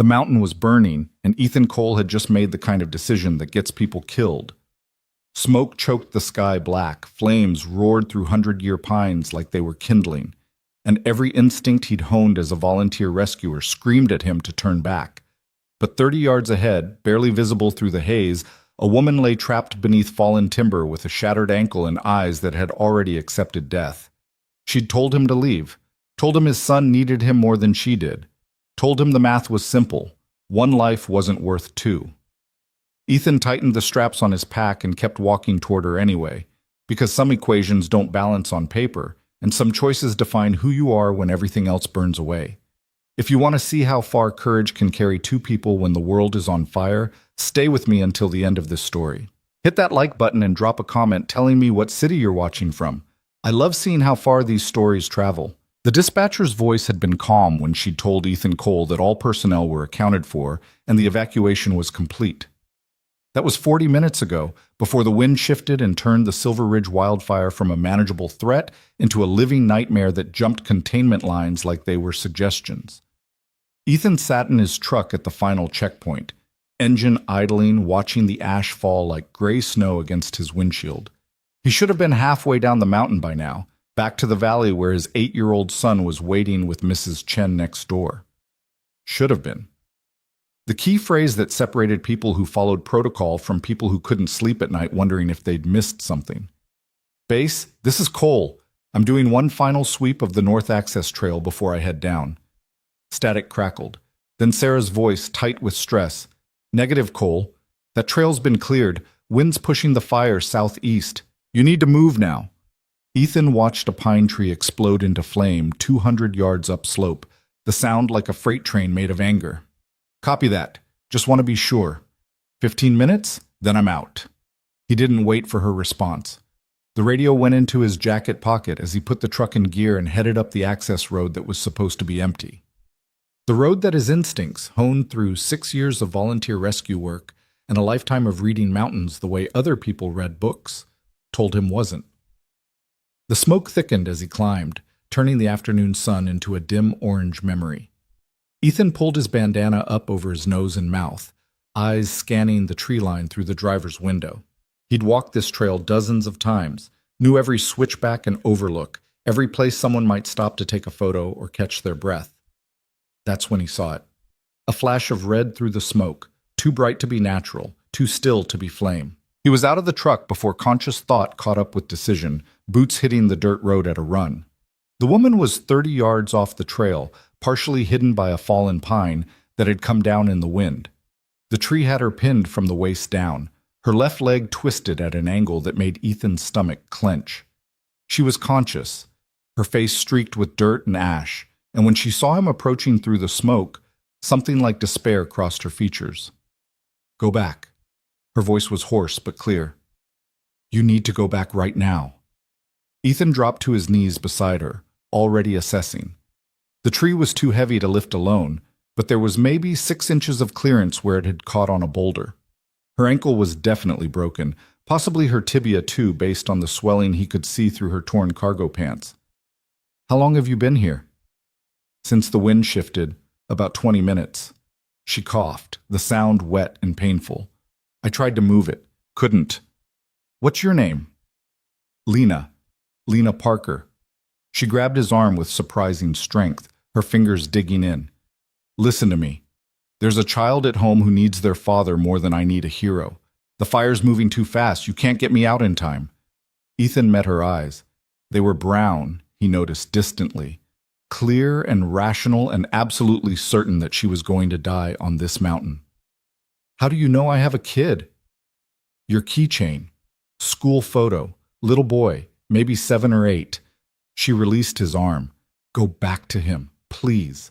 The mountain was burning, and Ethan Cole had just made the kind of decision that gets people killed. Smoke choked the sky black, flames roared through hundred-year pines like they were kindling, and every instinct he'd honed as a volunteer rescuer screamed at him to turn back. But 30 yards ahead, barely visible through the haze, a woman lay trapped beneath fallen timber with a shattered ankle and eyes that had already accepted death. She'd told him to leave, told him his son needed him more than she did, told him the math was simple. One life wasn't worth two. Ethan tightened the straps on his pack and kept walking toward her anyway, because some equations don't balance on paper, and some choices define who you are when everything else burns away. If you want to see how far courage can carry two people when the world is on fire, stay with me until the end of this story. Hit that like button and drop a comment telling me what city you're watching from. I love seeing how far these stories travel. The dispatcher's voice had been calm when she'd told Ethan Cole that all personnel were accounted for and the evacuation was complete. That was 40 minutes ago, before the wind shifted and turned the Silver Ridge wildfire from a manageable threat into a living nightmare that jumped containment lines like they were suggestions. Ethan sat in his truck at the final checkpoint, engine idling, watching the ash fall like gray snow against his windshield. He should have been halfway down the mountain by now, back to the valley where his 8-year-old son was waiting with Mrs. Chen next door. Should have been. The key phrase that separated people who followed protocol from people who couldn't sleep at night wondering if they'd missed something. Base, this is Cole. I'm doing one final sweep of the North Access Trail before I head down. Static crackled. Then Sarah's voice, tight with stress. Negative, Cole. That trail's been cleared. Wind's pushing the fire southeast. You need to move now. Ethan watched a pine tree explode into flame 200 yards upslope, the sound like a freight train made of anger. Copy that. Just want to be sure. 15 minutes? Then I'm out. He didn't wait for her response. The radio went into his jacket pocket as he put the truck in gear and headed up the access road that was supposed to be empty. The road that his instincts, honed through 6 years of volunteer rescue work and a lifetime of reading mountains the way other people read books, told him wasn't. The smoke thickened as he climbed, turning the afternoon sun into a dim orange memory. Ethan pulled his bandana up over his nose and mouth, eyes scanning the tree line through the driver's window. He'd walked this trail dozens of times, knew every switchback and overlook, every place someone might stop to take a photo or catch their breath. That's when he saw it. A flash of red through the smoke, too bright to be natural, too still to be flame. He was out of the truck before conscious thought caught up with decision, boots hitting the dirt road at a run. The woman was 30 yards off the trail, partially hidden by a fallen pine that had come down in the wind. The tree had her pinned from the waist down, her left leg twisted at an angle that made Ethan's stomach clench. She was conscious, her face streaked with dirt and ash, and when she saw him approaching through the smoke, something like despair crossed her features. Go back. Her voice was hoarse but clear. You need to go back right now. Ethan dropped to his knees beside her, already assessing. The tree was too heavy to lift alone, but there was maybe 6 inches of clearance where it had caught on a boulder. Her ankle was definitely broken, possibly her tibia too, based on the swelling he could see through her torn cargo pants. How long have you been here? Since the wind shifted, about 20 minutes. She coughed, the sound wet and painful. I tried to move it. Couldn't. What's your name? Lena. Lena Parker. She grabbed his arm with surprising strength, her fingers digging in. Listen to me. There's a child at home who needs their father more than I need a hero. The fire's moving too fast. You can't get me out in time. Ethan met her eyes. They were brown, he noticed distantly. Clear and rational and absolutely certain that she was going to die on this mountain. How do you know I have a kid? Your keychain. School photo. Little boy, maybe 7 or 8. She released his arm. Go back to him, please.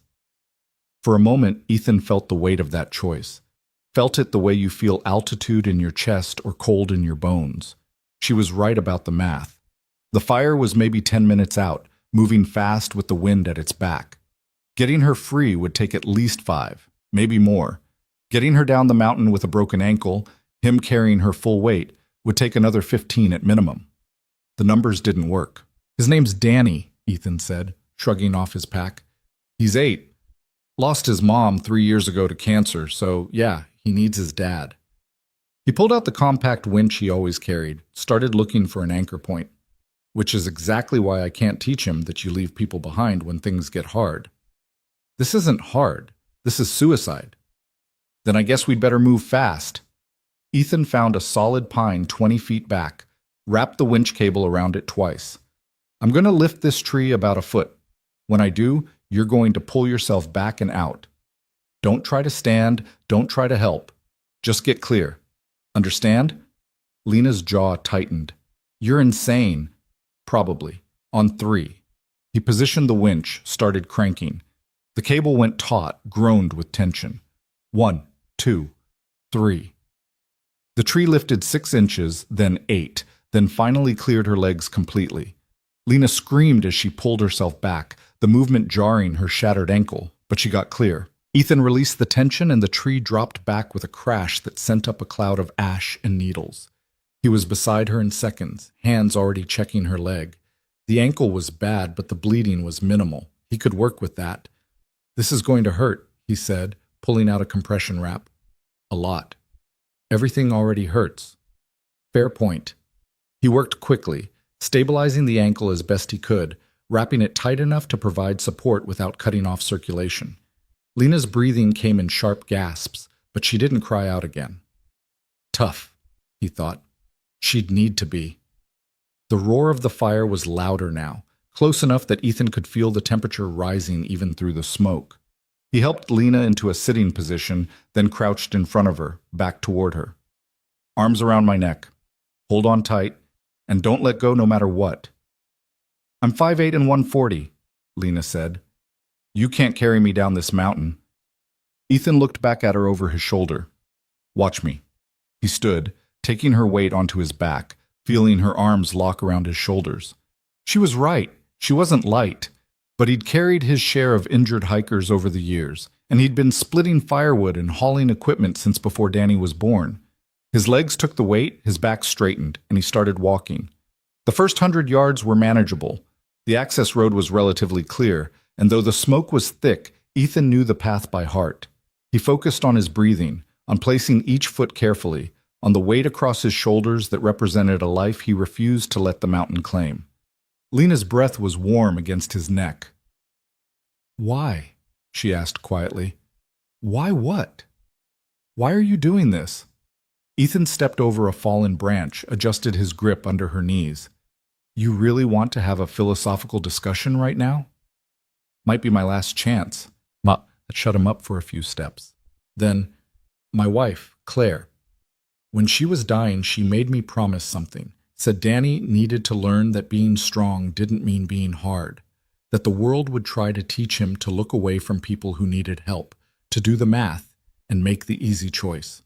For a moment, Ethan felt the weight of that choice. Felt it the way you feel altitude in your chest or cold in your bones. She was right about the math. The fire was maybe 10 minutes out, moving fast with the wind at its back. Getting her free would take at least 5, maybe more. Getting her down the mountain with a broken ankle, him carrying her full weight, would take another 15 at minimum. The numbers didn't work. His name's Danny, Ethan said, shrugging off his pack. He's 8. Lost his mom 3 years ago to cancer, so yeah, he needs his dad. He pulled out the compact winch he always carried, started looking for an anchor point, which is exactly why I can't teach him that you leave people behind when things get hard. This isn't hard. This is suicide. Then I guess we'd better move fast. Ethan found a solid pine 20 feet back, wrapped the winch cable around it twice. I'm going to lift this tree about a foot. When I do, you're going to pull yourself back and out. Don't try to stand, don't try to help. Just get clear. Understand? Lena's jaw tightened. You're insane. Probably. On 3. He positioned the winch, started cranking. The cable went taut, groaned with tension. 1, 2, 3. The tree lifted 6 inches, then 8, then finally cleared her legs completely. Lena screamed as she pulled herself back, the movement jarring her shattered ankle, but she got clear. Ethan released the tension and the tree dropped back with a crash that sent up a cloud of ash and needles. He was beside her in seconds, hands already checking her leg. The ankle was bad, but the bleeding was minimal. He could work with that. This is going to hurt, he said, pulling out a compression wrap. A lot. Everything already hurts. Fair point. He worked quickly, stabilizing the ankle as best he could, wrapping it tight enough to provide support without cutting off circulation. Lena's breathing came in sharp gasps, but she didn't cry out again. Tough, he thought. She'd need to be. The roar of the fire was louder now, close enough that Ethan could feel the temperature rising even through the smoke. He helped Lena into a sitting position, then crouched in front of her, back toward her. Arms around my neck. Hold on tight, and don't let go no matter what. I'm 5'8" and 140, Lena said. You can't carry me down this mountain. Ethan looked back at her over his shoulder. Watch me. He stood, taking her weight onto his back, feeling her arms lock around his shoulders. She was right. She wasn't light. But he'd carried his share of injured hikers over the years, and he'd been splitting firewood and hauling equipment since before Danny was born. His legs took the weight, his back straightened, and he started walking. The first 100 yards were manageable. The access road was relatively clear, and though the smoke was thick, Ethan knew the path by heart. He focused on his breathing, on placing each foot carefully, on the weight across his shoulders that represented a life he refused to let the mountain claim. Lena's breath was warm against his neck. Why? She asked quietly. Why what? Why are you doing this? Ethan stepped over a fallen branch, adjusted his grip under her knees. You really want to have a philosophical discussion right now? Might be my last chance. That shut him up for a few steps. Then, my wife, Claire. When she was dying, she made me promise something. Said Danny needed to learn that being strong didn't mean being hard. That the world would try to teach him to look away from people who needed help, to do the math, and make the easy choice.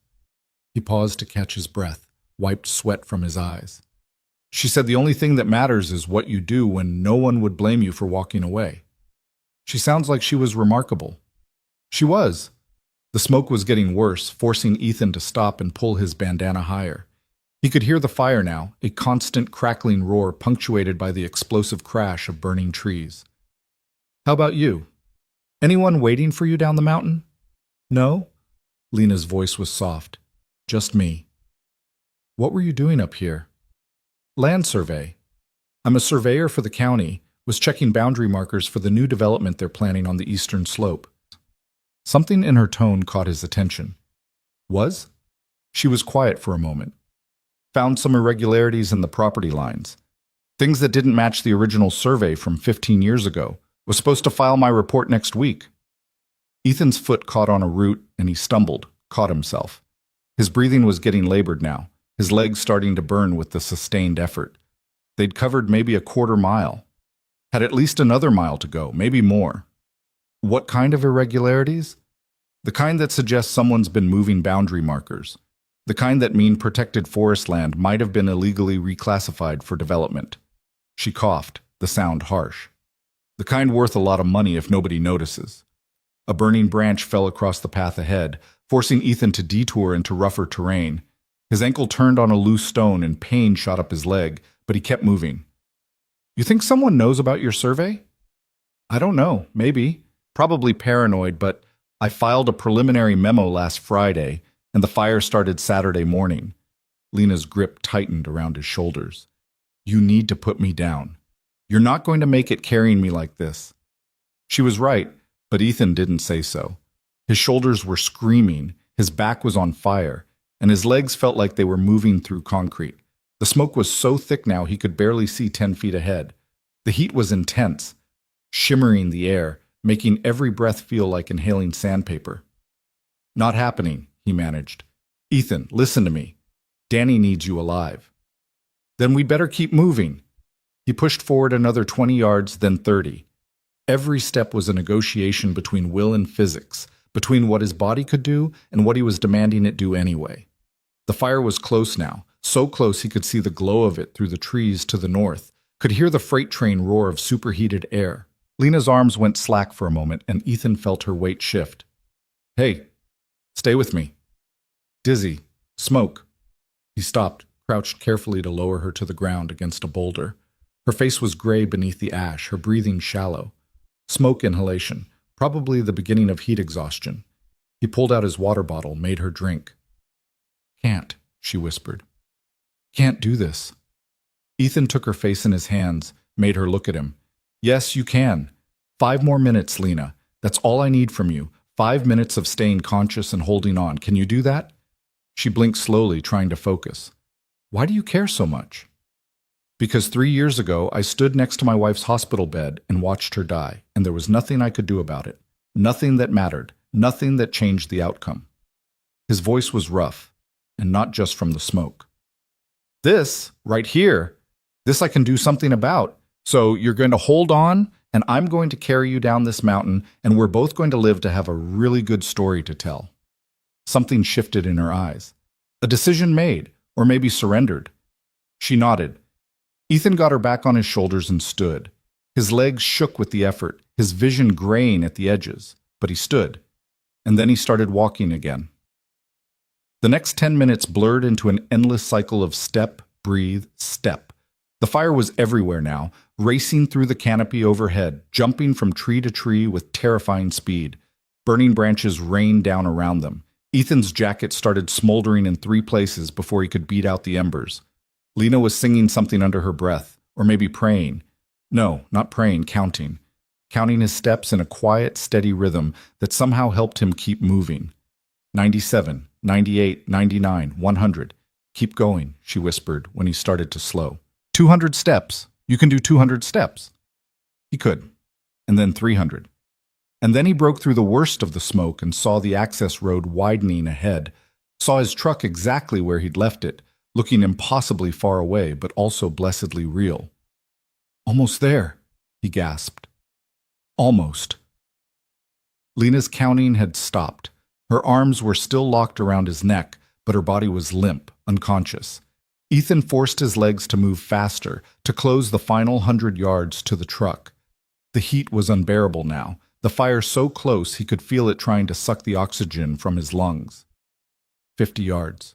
He paused to catch his breath, wiped sweat from his eyes. She said the only thing that matters is what you do when no one would blame you for walking away. She sounds like she was remarkable. She was. The smoke was getting worse, forcing Ethan to stop and pull his bandana higher. He could hear the fire now, a constant crackling roar punctuated by the explosive crash of burning trees. How about you? Anyone waiting for you down the mountain? No? Lena's voice was soft. Just me. What were you doing up here? Land survey. I'm a surveyor for the county, was checking boundary markers for the new development they're planning on the eastern slope. Something in her tone caught his attention. Was? She was quiet for a moment. Found some irregularities in the property lines. Things that didn't match the original survey from 15 years ago. Was supposed to file my report next week. Ethan's foot caught on a root and he stumbled, caught himself. His breathing was getting labored now, his legs starting to burn with the sustained effort. They'd covered maybe a quarter mile. Had at least another mile to go, maybe more. What kind of irregularities? The kind that suggests someone's been moving boundary markers. The kind that mean protected forest land might have been illegally reclassified for development. She coughed, the sound harsh. The kind worth a lot of money if nobody notices. A burning branch fell across the path ahead, forcing Ethan to detour into rougher terrain. His ankle turned on a loose stone and pain shot up his leg, but he kept moving. You think someone knows about your survey? I don't know, maybe. Probably paranoid, but I filed a preliminary memo last Friday, and the fire started Saturday morning. Lena's grip tightened around his shoulders. You need to put me down. You're not going to make it carrying me like this. She was right, but Ethan didn't say so. His shoulders were screaming, his back was on fire, and his legs felt like they were moving through concrete. The smoke was so thick now he could barely see 10 feet ahead. The heat was intense, shimmering the air, making every breath feel like inhaling sandpaper. Not happening, he managed. Ethan, listen to me. Danny needs you alive. Then we'd better keep moving. He pushed forward another 20 yards, then 30. Every step was a negotiation between will and physics, between what his body could do and what he was demanding it do anyway. The fire was close now, so close he could see the glow of it through the trees to the north, could hear the freight train roar of superheated air. Lena's arms went slack for a moment, and Ethan felt her weight shift. Hey, stay with me. Dizzy. Smoke. He stopped, crouched carefully to lower her to the ground against a boulder. Her face was gray beneath the ash, her breathing shallow. Smoke inhalation, probably the beginning of heat exhaustion. He pulled out his water bottle, made her drink. Can't, she whispered. Can't do this. Ethan took her face in his hands, made her look at him. Yes, you can. 5 more minutes, Lena. That's all I need from you. 5 minutes of staying conscious and holding on. Can you do that? She blinked slowly, trying to focus. Why do you care so much? Because 3 years ago, I stood next to my wife's hospital bed and watched her die, and there was nothing I could do about it. Nothing that mattered. Nothing that changed the outcome. His voice was rough, and not just from the smoke. This, right here, this I can do something about. So you're going to hold on, and I'm going to carry you down this mountain, and we're both going to live to have a really good story to tell. Something shifted in her eyes. A decision made, or maybe surrendered. She nodded. Ethan got her back on his shoulders and stood. His legs shook with the effort, his vision graying at the edges, but he stood. And then he started walking again. The next 10 minutes blurred into an endless cycle of step, breathe, step. The fire was everywhere now, racing through the canopy overhead, jumping from tree to tree with terrifying speed. Burning branches rained down around them. Ethan's jacket started smoldering in 3 places before he could beat out the embers. Lena was singing something under her breath, or maybe praying. No, not praying, counting. Counting his steps in a quiet, steady rhythm that somehow helped him keep moving. 97, 98, 99, 100. Keep going, she whispered when he started to slow. 200 steps. You can do 200 steps. He could. And then 300. And then he broke through the worst of the smoke and saw the access road widening ahead, saw his truck exactly where he'd left it, looking impossibly far away, but also blessedly real. Almost there, he gasped. Almost. Lena's counting had stopped. Her arms were still locked around his neck, but her body was limp, unconscious. Ethan forced his legs to move faster, to close the final 100 yards to the truck. The heat was unbearable now, the fire so close he could feel it trying to suck the oxygen from his lungs. 50 yards.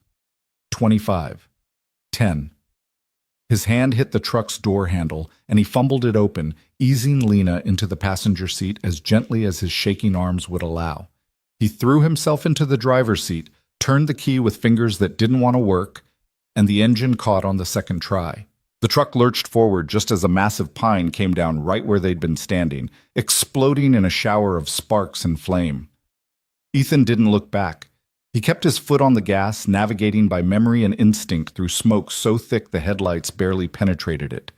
25. 10. His hand hit the truck's door handle, and he fumbled it open, easing Lena into the passenger seat as gently as his shaking arms would allow. He threw himself into the driver's seat, turned the key with fingers that didn't want to work, and the engine caught on the second try. The truck lurched forward just as a massive pine came down right where they'd been standing, exploding in a shower of sparks and flame. Ethan didn't look back. He kept his foot on the gas, navigating by memory and instinct through smoke so thick the headlights barely penetrated it.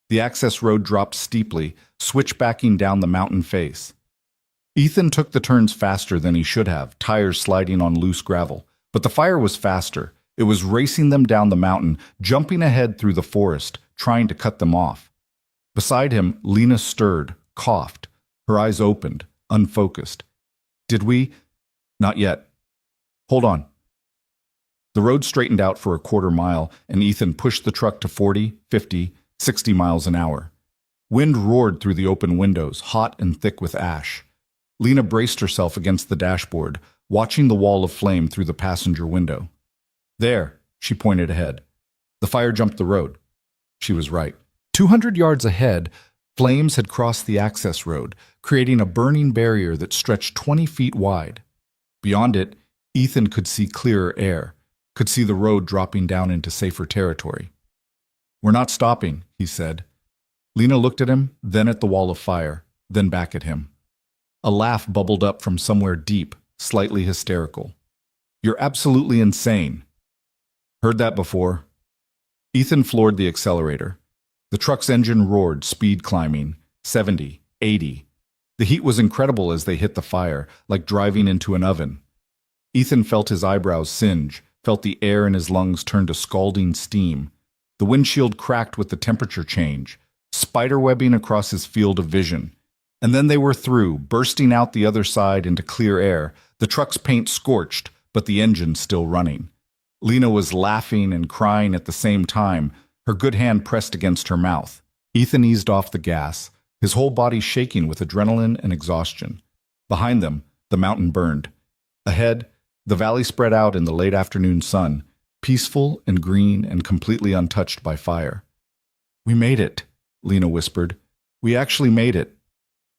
The access road dropped steeply, switchbacking down the mountain face. Ethan took the turns faster than he should have, tires sliding on loose gravel. But the fire was faster. It was racing them down the mountain, jumping ahead through the forest, trying to cut them off. Beside him, Lena stirred, coughed. Her eyes opened, unfocused. Did we? Not yet. Hold on. The road straightened out for a quarter mile, and Ethan pushed the truck to 40, 50, 60 miles an hour. Wind roared through the open windows, hot and thick with ash. Lena braced herself against the dashboard, watching the wall of flame through the passenger window. There, she pointed ahead. The fire jumped the road. She was right. 200 yards ahead, Flames had crossed the access road, creating a burning barrier that stretched 20 feet wide. Beyond it, Ethan could see clearer air, could see the road dropping down into safer territory. "We're not stopping," he said. Lena looked at him, then at the wall of fire, then back at him. A laugh bubbled up from somewhere deep, slightly hysterical. "You're absolutely insane." "Heard that before." Ethan floored the accelerator. The truck's engine roared, speed climbing, 70, 80. The heat was incredible as they hit the fire, like driving into an oven. Ethan felt his eyebrows singe, felt the air in his lungs turn to scalding steam. The windshield cracked with the temperature change, spiderwebbing across his field of vision. And then they were through, bursting out the other side into clear air, the truck's paint scorched, but the engine still running. Lena was laughing and crying at the same time, her good hand pressed against her mouth. Ethan eased off the gas, his whole body shaking with adrenaline and exhaustion. Behind them, the mountain burned. Ahead, the valley spread out in the late afternoon sun, peaceful and green and completely untouched by fire. "We made it," Lena whispered. "We actually made it."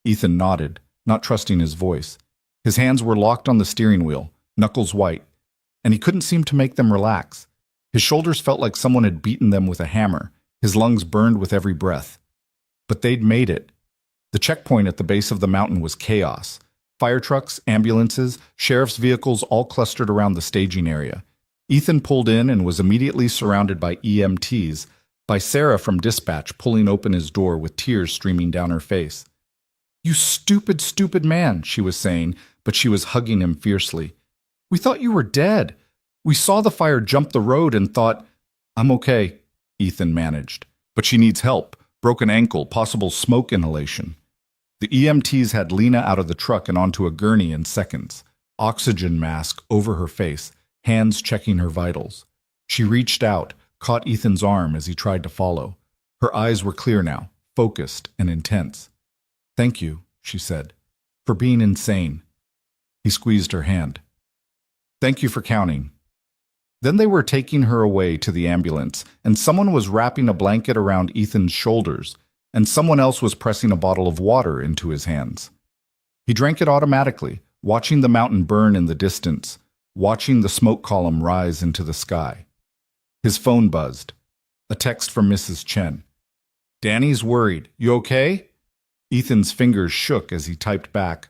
Ethan nodded, not trusting his voice. His hands were locked on the steering wheel, knuckles white, and he couldn't seem to make them relax. His shoulders felt like someone had beaten them with a hammer. His lungs burned with every breath. But they'd made it. The checkpoint at the base of the mountain was chaos. Fire trucks, ambulances, sheriff's vehicles all clustered around the staging area. Ethan pulled in and was immediately surrounded by EMTs, by Sarah from dispatch pulling open his door with tears streaming down her face. "You stupid, stupid man," she was saying, but she was hugging him fiercely. "We thought you were dead. We saw the fire jump the road and thought—" "I'm okay," Ethan managed. "But she needs help. Broken ankle, possible smoke inhalation." The EMTs had Lena out of the truck and onto a gurney in seconds. Oxygen mask over her face, hands checking her vitals. She reached out, caught Ethan's arm as he tried to follow. Her eyes were clear now, focused and intense. "Thank you," she said, "for being insane." He squeezed her hand. "Thank you for counting." Then they were taking her away to the ambulance, and someone was wrapping a blanket around Ethan's shoulders, and someone else was pressing a bottle of water into his hands. He drank it automatically, watching the mountain burn in the distance, watching the smoke column rise into the sky. His phone buzzed. A text from Mrs. Chen. "Danny's worried. You okay?" Ethan's fingers shook as he typed back,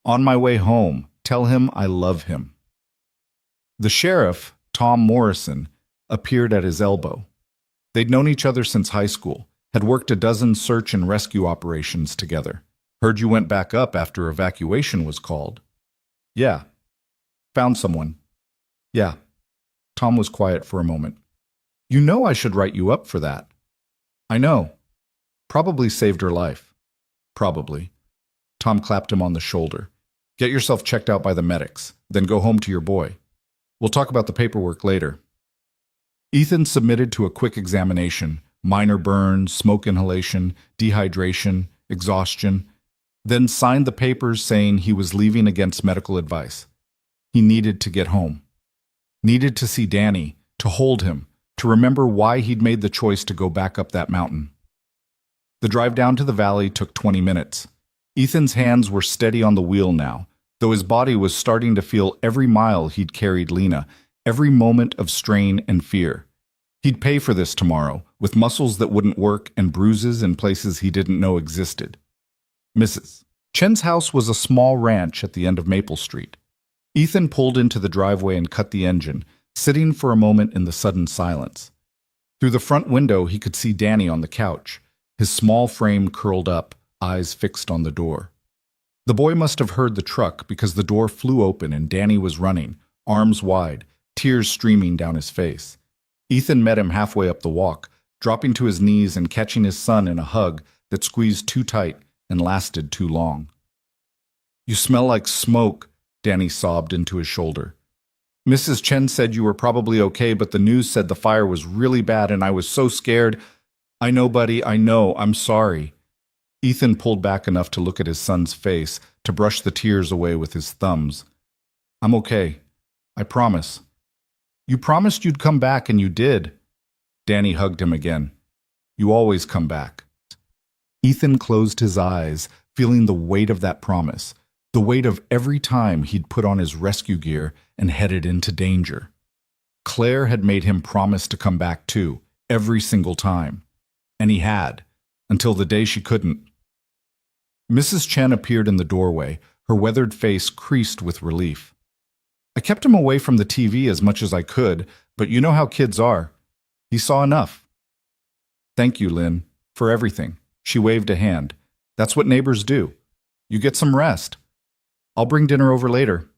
"On my way home. Tell him I love him." The sheriff, Tom Morrison, appeared at his elbow. They'd known each other since high school, had worked a dozen search and rescue operations together. "Heard you went back up after evacuation was called." "Yeah." "Found someone." "Yeah." Tom was quiet for a moment. "You know I should write you up for that." "I know." "Probably saved her life." "Probably." Tom clapped him on the shoulder. "Get yourself checked out by the medics, then go home to your boy. We'll talk about the paperwork later." Ethan submitted to a quick examination, minor burns, smoke inhalation, dehydration, exhaustion, then signed the papers saying he was leaving against medical advice. He needed to get home. Needed to see Danny, to hold him, to remember why he'd made the choice to go back up that mountain. The drive down to the valley took 20 minutes. Ethan's hands were steady on the wheel now, though his body was starting to feel every mile he'd carried Lena, every moment of strain and fear. He'd pay for this tomorrow, with muscles that wouldn't work and bruises in places he didn't know existed. Mrs. Chen's house was a small ranch at the end of Maple Street. Ethan pulled into the driveway and cut the engine, sitting for a moment in the sudden silence. Through the front window he could see Danny on the couch, his small frame curled up, eyes fixed on the door. The boy must have heard the truck because the door flew open and Danny was running, arms wide, tears streaming down his face. Ethan met him halfway up the walk, dropping to his knees and catching his son in a hug that squeezed too tight and lasted too long. "You smell like smoke," Danny sobbed into his shoulder. "Mrs. Chen said you were probably okay, but the news said the fire was really bad and I was so scared." "I know, buddy, I know. I'm sorry." Ethan pulled back enough to look at his son's face, to brush the tears away with his thumbs. "I'm okay. I promise." "You promised you'd come back, and you did." Danny hugged him again. "You always come back." Ethan closed his eyes, feeling the weight of that promise, the weight of every time he'd put on his rescue gear and headed into danger. Claire had made him promise to come back too, every single time. And he had, until the day she couldn't. Mrs. Chen appeared in the doorway, her weathered face creased with relief. I kept him away from the TV as much as I could, but you know how kids are. He saw enough. Thank you, Lynn, for everything. She waved a hand. That's what neighbors do. You get some rest. I'll bring dinner over later.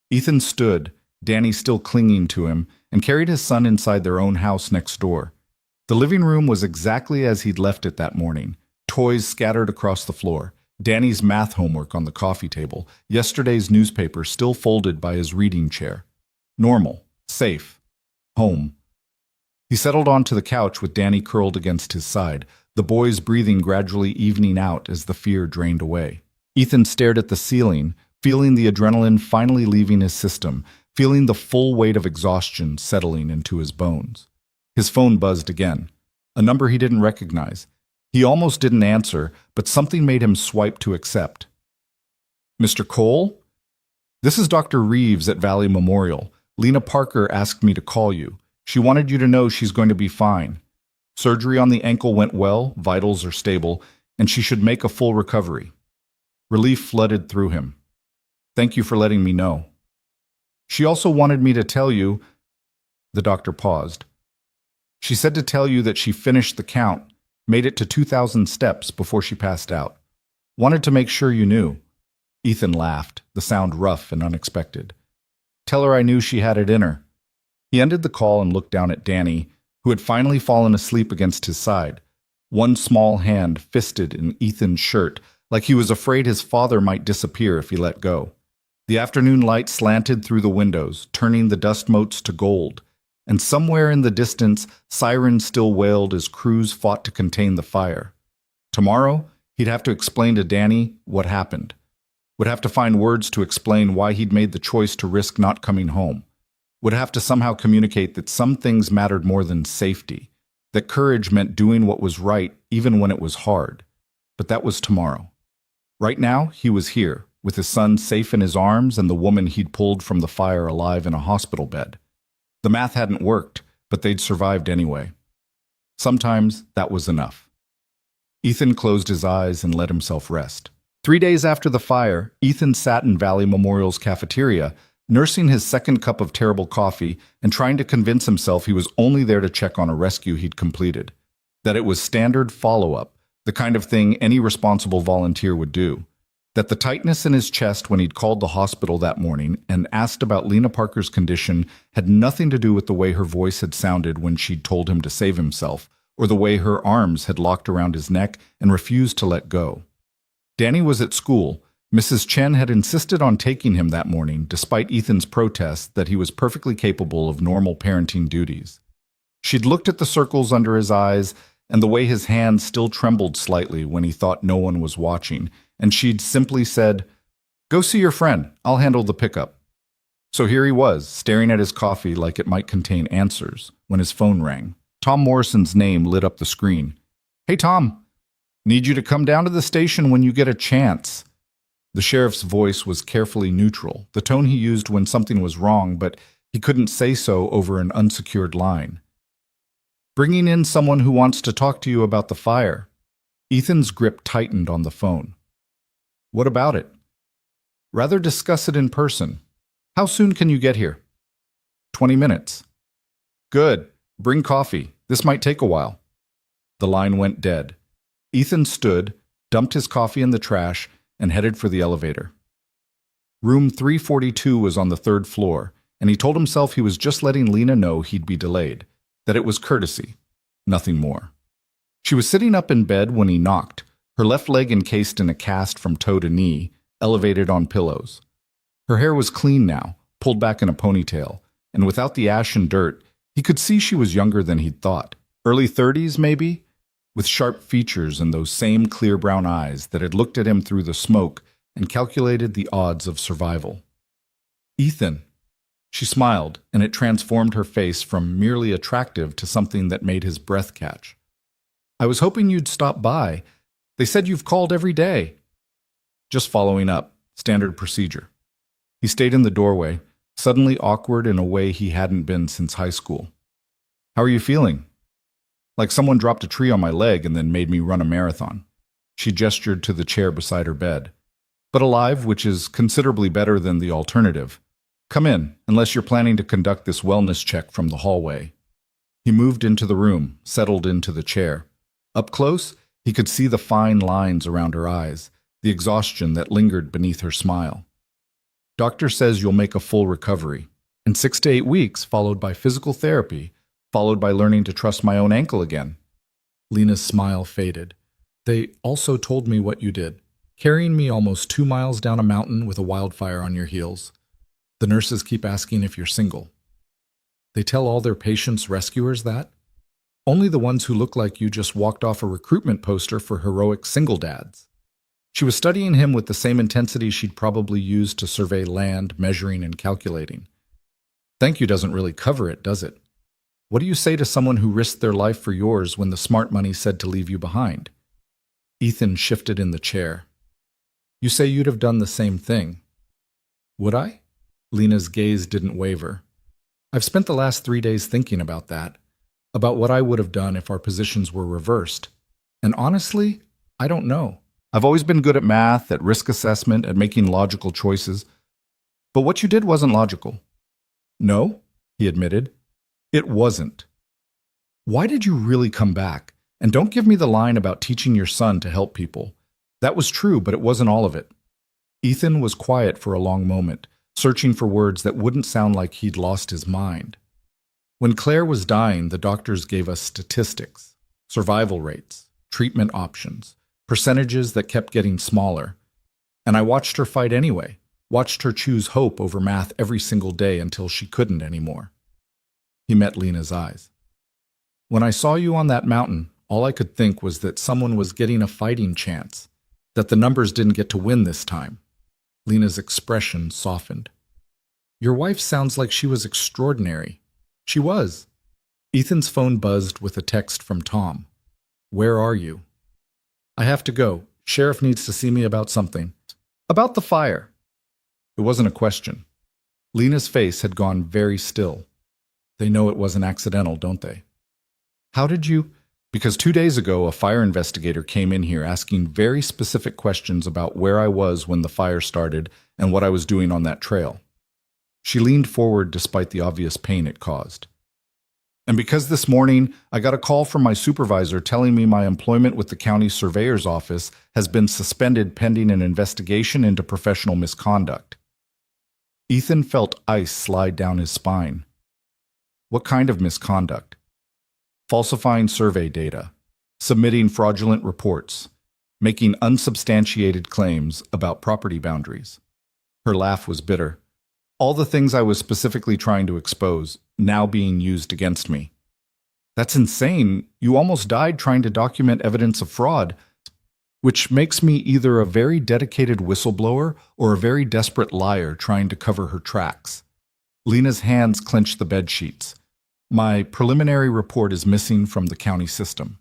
Ethan stood, Danny still clinging to him, and carried his son inside their own house next door. The living room was exactly as he'd left it that morning. Toys scattered across the floor, Danny's math homework on the coffee table, yesterday's newspaper still folded by his reading chair. Normal, safe, home. He settled onto the couch with Danny curled against his side, the boys breathing gradually evening out as the fear drained away. Ethan stared at the ceiling, feeling the adrenaline finally leaving his system, feeling the full weight of exhaustion settling into his bones. His phone buzzed again, a number he didn't recognize. He almost didn't answer, but something made him swipe to accept. Mr. Cole? This is Dr. Reeves at Valley Memorial. Lena Parker asked me to call you. She wanted you to know she's going to be fine. Surgery on the ankle went well, vitals are stable, and she should make a full recovery. Relief flooded through him. Thank you for letting me know. She also wanted me to tell you... The doctor paused. She said to tell you that she finished the count, made it to 2,000 steps before she passed out. Wanted to make sure you knew. Ethan laughed, the sound rough and unexpected. Tell her I knew she had it in her. He ended the call and looked down at Danny, who had finally fallen asleep against his side, one small hand fisted in Ethan's shirt, like he was afraid his father might disappear if he let go. The afternoon light slanted through the windows, turning the dust motes to gold, and somewhere in the distance, sirens still wailed as crews fought to contain the fire. Tomorrow, he'd have to explain to Danny what happened. Would have to find words to explain why he'd made the choice to risk not coming home. Would have to somehow communicate that some things mattered more than safety, that courage meant doing what was right even when it was hard. But that was tomorrow. Right now, he was here, with his son safe in his arms and the woman he'd pulled from the fire alive in a hospital bed. The math hadn't worked, but they'd survived anyway. Sometimes that was enough. Ethan closed his eyes and let himself rest. 3 days after the fire, Ethan sat in Valley Memorial's cafeteria, nursing his second cup of terrible coffee and trying to convince himself he was only there to check on a rescue he'd completed. That it was standard follow-up, the kind of thing any responsible volunteer would do. That the tightness in his chest when he'd called the hospital that morning and asked about Lena Parker's condition had nothing to do with the way her voice had sounded when she'd told him to save himself, or the way her arms had locked around his neck and refused to let go. Danny was at school. Mrs. Chen had insisted on taking him that morning, despite Ethan's protests that he was perfectly capable of normal parenting duties. She'd looked at the circles under his eyes and the way his hands still trembled slightly when he thought no one was watching, and she'd simply said, "Go see your friend, I'll handle the pickup." So here he was, staring at his coffee like it might contain answers, when his phone rang. Tom Morrison's name lit up the screen. "Hey, Tom. Need you to come down to the station when you get a chance." The sheriff's voice was carefully neutral, the tone he used when something was wrong, but he couldn't say so over an unsecured line. "Bringing in someone who wants to talk to you about the fire." Ethan's grip tightened on the phone. "What about it?" "Rather discuss it in person. How soon can you get here?" 20 minutes. "Good. Bring coffee. This might take a while." The line went dead. Ethan stood, dumped his coffee in the trash, and headed for the elevator. Room 342 was on the 3rd floor, and he told himself he was just letting Lena know he'd be delayed, that it was courtesy, nothing more. She was sitting up in bed when he knocked, her left leg encased in a cast from toe to knee, elevated on pillows. Her hair was clean now, pulled back in a ponytail, and without the ash and dirt, he could see she was younger than he'd thought. Early 30s, maybe? With sharp features and those same clear brown eyes that had looked at him through the smoke and calculated the odds of survival. "Ethan." She smiled, and it transformed her face from merely attractive to something that made his breath catch. "I was hoping you'd stop by. They said you've called every day. Just following up. Standard procedure. He stayed in the doorway, suddenly awkward in a way he hadn't been since high school. How are you feeling? Like someone dropped a tree on my leg and then made me run a marathon. She gestured to the chair beside her bed. But alive, which is considerably better than the alternative. Come in, unless you're planning to conduct this wellness check from the hallway. He moved into the room, settled into the chair. Up close, he could see the fine lines around her eyes, the exhaustion that lingered beneath her smile. Doctor says you'll make a full recovery. In 6 to 8 weeks, followed by physical therapy, followed by learning to trust my own ankle again. Lena's smile faded. They also told me what you did, carrying me almost 2 miles down a mountain with a wildfire on your heels. The nurses keep asking if you're single. They tell all their patients rescuers that? Only the ones who look like you just walked off a recruitment poster for heroic single dads. She was studying him with the same intensity she'd probably used to survey land, measuring and calculating. Thank you doesn't really cover it, does it? What do you say to someone who risked their life for yours when the smart money said to leave you behind? Ethan shifted in the chair. You say you'd have done the same thing. Would I? Lena's gaze didn't waver. I've spent the last 3 days thinking about that, about what I would have done if our positions were reversed. And honestly, I don't know. I've always been good at math, at risk assessment, at making logical choices. But what you did wasn't logical. No, he admitted. It wasn't. Why did you really come back? And don't give me the line about teaching your son to help people. That was true, but it wasn't all of it. Ethan was quiet for a long moment, searching for words that wouldn't sound like he'd lost his mind. When Claire was dying, the doctors gave us statistics, survival rates, treatment options, percentages that kept getting smaller. And I watched her fight anyway, watched her choose hope over math every single day until she couldn't anymore. He met Lena's eyes. When I saw you on that mountain, all I could think was that someone was getting a fighting chance, that the numbers didn't get to win this time. Lena's expression softened. Your wife sounds like she was extraordinary. She was. Ethan's phone buzzed with a text from Tom. Where are you? I have to go. Sheriff needs to see me about something. About the fire. It wasn't a question. Lena's face had gone very still. They know it wasn't accidental, don't they? How did you? Because 2 days ago, a fire investigator came in here asking very specific questions about where I was when the fire started and what I was doing on that trail. She leaned forward despite the obvious pain it caused. And because this morning I got a call from my supervisor telling me my employment with the county surveyor's office has been suspended pending an investigation into professional misconduct. Ethan felt ice slide down his spine. What kind of misconduct? Falsifying survey data, submitting fraudulent reports, making unsubstantiated claims about property boundaries. Her laugh was bitter. All the things I was specifically trying to expose, now being used against me. That's insane. You almost died trying to document evidence of fraud, which makes me either a very dedicated whistleblower or a very desperate liar trying to cover her tracks. Lena's hands clenched the bedsheets. My preliminary report is missing from the county system.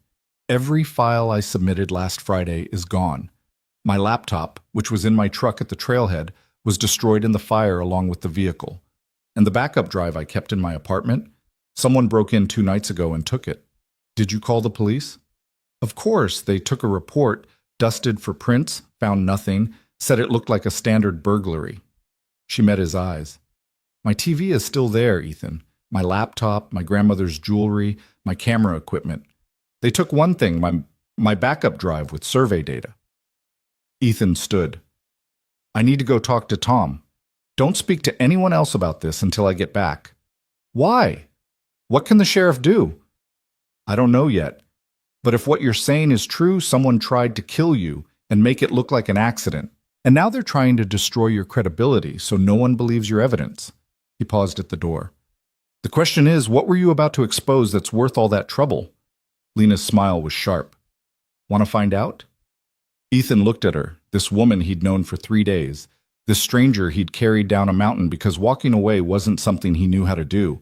Every file I submitted last Friday is gone. My laptop, which was in my truck at the trailhead, was destroyed in the fire along with the vehicle. And the backup drive I kept in my apartment, someone broke in 2 nights ago and took it. Did you call the police? Of course, they took a report, dusted for prints, found nothing, said it looked like a standard burglary. She met his eyes. My TV is still there, Ethan. My laptop, my grandmother's jewelry, my camera equipment. They took one thing, my backup drive with survey data. Ethan stood. I need to go talk to Tom. Don't speak to anyone else about this until I get back. Why? What can the sheriff do? I don't know yet. But if what you're saying is true, someone tried to kill you and make it look like an accident. And now they're trying to destroy your credibility so no one believes your evidence. He paused at the door. The question is, what were you about to expose that's worth all that trouble? Lena's smile was sharp. Want to find out? Ethan looked at her, this woman he'd known for 3 days, this stranger he'd carried down a mountain because walking away wasn't something he knew how to do.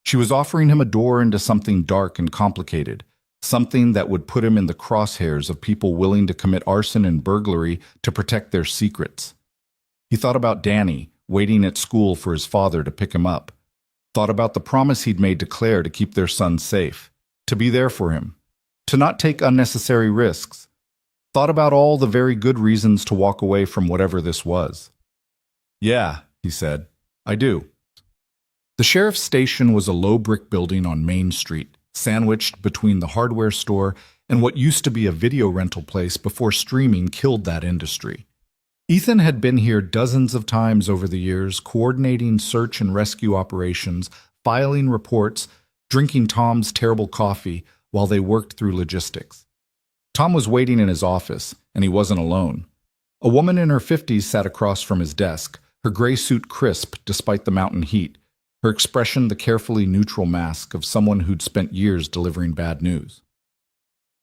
She was offering him a door into something dark and complicated, something that would put him in the crosshairs of people willing to commit arson and burglary to protect their secrets. He thought about Danny, waiting at school for his father to pick him up. Thought about the promise he'd made to Claire to keep their son safe, to be there for him, to not take unnecessary risks. Thought about all the very good reasons to walk away from whatever this was. "Yeah," he said, "I do." The sheriff's station was a low brick building on Main Street, sandwiched between the hardware store and what used to be a video rental place before streaming killed that industry. Ethan had been here dozens of times over the years, coordinating search and rescue operations, filing reports, drinking Tom's terrible coffee while they worked through logistics. Tom was waiting in his office, and he wasn't alone. A woman in her 50s sat across from his desk, her gray suit crisp despite the mountain heat, her expression the carefully neutral mask of someone who'd spent years delivering bad news.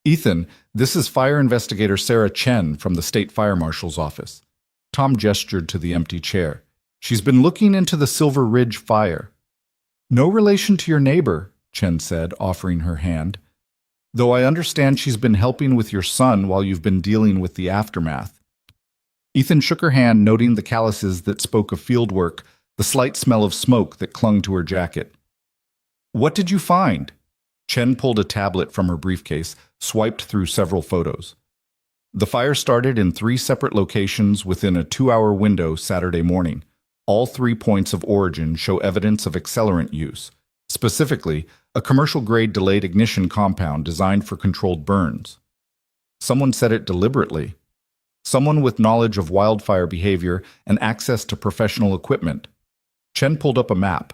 "Ethan, this is Fire Investigator Sarah Chen from the State Fire Marshal's office." Tom gestured to the empty chair. "She's been looking into the Silver Ridge fire." "No relation to your neighbor," Chen said, offering her hand. "Though I understand she's been helping with your son while you've been dealing with the aftermath." Ethan shook her hand, noting the calluses that spoke of field work, the slight smell of smoke that clung to her jacket. "What did you find?" Chen pulled a tablet from her briefcase, swiped through several photos. "The fire started in 3 separate locations within a 2-hour window Saturday morning. All 3 points of origin show evidence of accelerant use. Specifically, a commercial-grade delayed ignition compound designed for controlled burns. Someone said it deliberately. Someone with knowledge of wildfire behavior and access to professional equipment." Chen pulled up a map,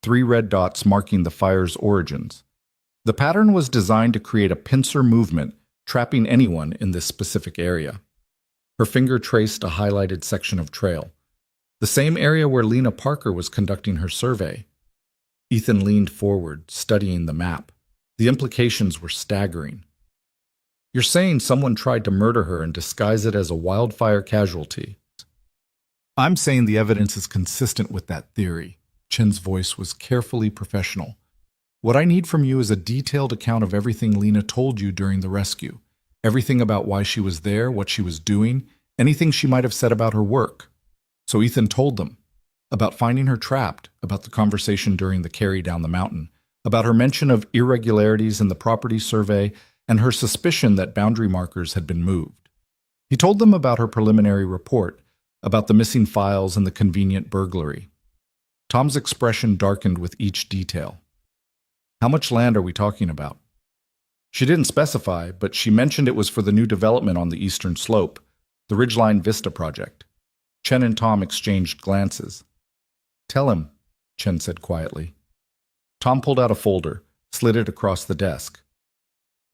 3 red dots marking the fire's origins. The pattern was designed to create a pincer movement, trapping anyone in this specific area. Her finger traced a highlighted section of trail, the same area where Lena Parker was conducting her survey. Ethan leaned forward, studying the map. The implications were staggering. "You're saying someone tried to murder her and disguise it as a wildfire casualty?" "I'm saying the evidence is consistent with that theory." Chen's voice was carefully professional. "What I need from you is a detailed account of everything Lena told you during the rescue. Everything about why she was there, what she was doing, anything she might have said about her work." So Ethan told them. About finding her trapped, about the conversation during the carry down the mountain, about her mention of irregularities in the property survey, and her suspicion that boundary markers had been moved. He told them about her preliminary report, about the missing files and the convenient burglary. Tom's expression darkened with each detail. "How much land are we talking about?" She didn't specify, but she mentioned it was for the new development on the eastern slope, the Ridgeline Vista project. Chen and Tom exchanged glances. "Tell him," Chen said quietly. Tom pulled out a folder, slid it across the desk.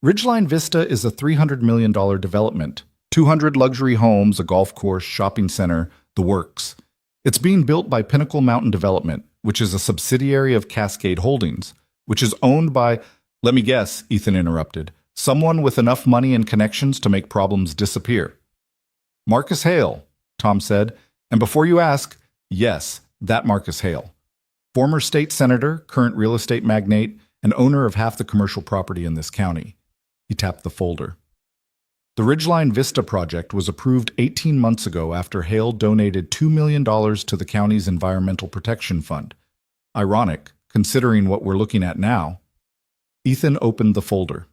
"Ridgeline Vista is a $300 million development. 200 luxury homes, a golf course, shopping center, the works. It's being built by Pinnacle Mountain Development, which is a subsidiary of Cascade Holdings, which is owned by—" "Let me guess," Ethan interrupted. "Someone with enough money and connections to make problems disappear." "Marcus Hale," Tom said. "And before you ask, yes, that Marcus Hale. Former state senator, current real estate magnate, and owner of half the commercial property in this county." He tapped the folder. The Ridgeline Vista project was approved 18 months ago after Hale donated $2 million to the county's Environmental Protection Fund. Ironic, considering what we're looking at now. Ethan opened the folder.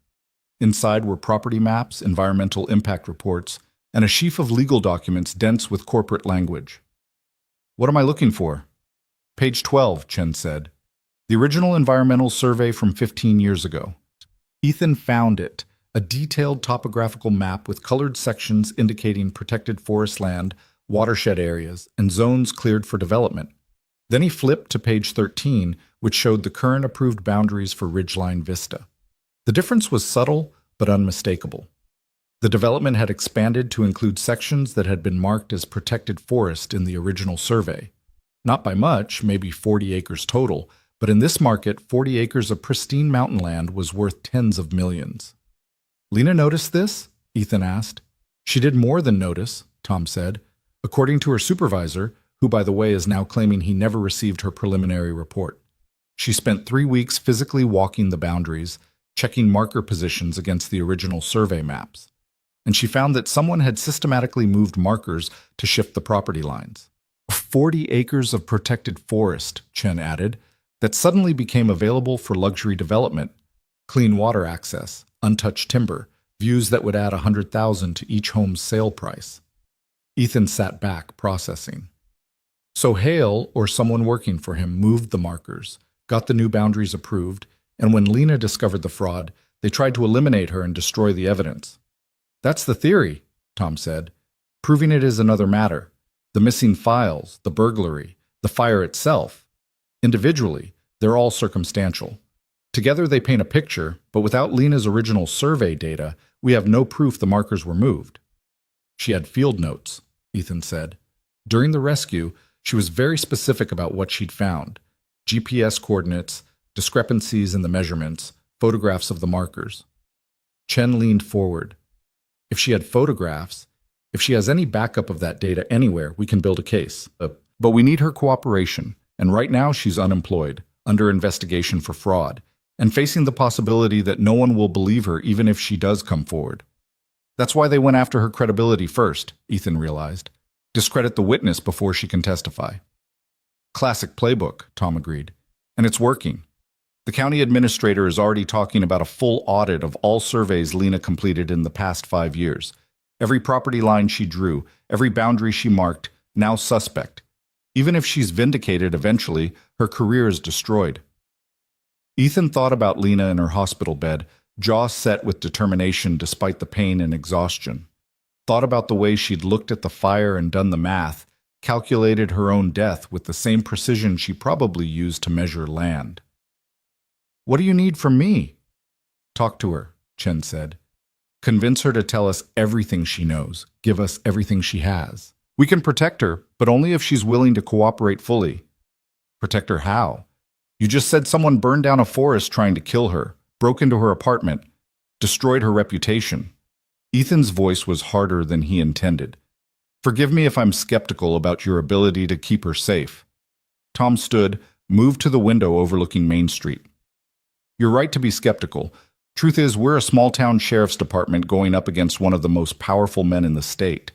Inside were property maps, environmental impact reports, and a sheaf of legal documents dense with corporate language. "What am I looking for?" "Page 12, Chen said. "The original environmental survey from 15 years ago." Ethan found it, a detailed topographical map with colored sections indicating protected forest land, watershed areas, and zones cleared for development. Then he flipped to page 13, which showed the current approved boundaries for Ridgeline Vista. The difference was subtle but unmistakable. The development had expanded to include sections that had been marked as protected forest in the original survey. Not by much, maybe 40 acres total, but in this market, 40 acres of pristine mountain land was worth tens of millions. "Lena noticed this?" Ethan asked. "She did more than notice," Tom said. "According to her supervisor, who by the way is now claiming he never received her preliminary report. She spent 3 weeks physically walking the boundaries, checking marker positions against the original survey maps. And she found that someone had systematically moved markers to shift the property lines. 40 acres of protected forest, Chen added, that suddenly became available for luxury development, clean water access, untouched timber, views that would add $100,000 to each home's sale price. Ethan sat back, processing. So Hale, or someone working for him, moved the markers, got the new boundaries approved, and when Lena discovered the fraud, they tried to eliminate her and destroy the evidence. That's the theory, Tom said. Proving it is another matter. The missing files, the burglary, the fire itself. Individually, they're all circumstantial. Together they paint a picture, but without Lena's original survey data, we have no proof the markers were moved. She had field notes, Ethan said. During the rescue, she was very specific about what she'd found. GPS coordinates, discrepancies in the measurements, photographs of the markers. Chen leaned forward. If she had photographs, if she has any backup of that data anywhere, we can build a case. But we need her cooperation, and right now she's unemployed, under investigation for fraud, and facing the possibility that no one will believe her even if she does come forward. That's why they went after her credibility first, Ethan realized. Discredit the witness before she can testify. Classic playbook, Tom agreed. And it's working. The county administrator is already talking about a full audit of all surveys Lena completed in the past 5 years. Every property line she drew, every boundary she marked, now suspect. Even if she's vindicated eventually, her career is destroyed. Ethan thought about Lena in her hospital bed, jaw set with determination despite the pain and exhaustion. Thought about the way she'd looked at the fire and done the math, calculated her own death with the same precision she probably used to measure land. What do you need from me? Talk to her, Chen said. Convince her to tell us everything she knows, give us everything she has. We can protect her, but only if she's willing to cooperate fully. Protect her how? You just said someone burned down a forest trying to kill her, broke into her apartment, destroyed her reputation. Ethan's voice was harder than he intended. Forgive me if I'm skeptical about your ability to keep her safe. Tom stood, moved to the window overlooking Main Street. You're right to be skeptical. Truth is, we're a small-town sheriff's department going up against one of the most powerful men in the state.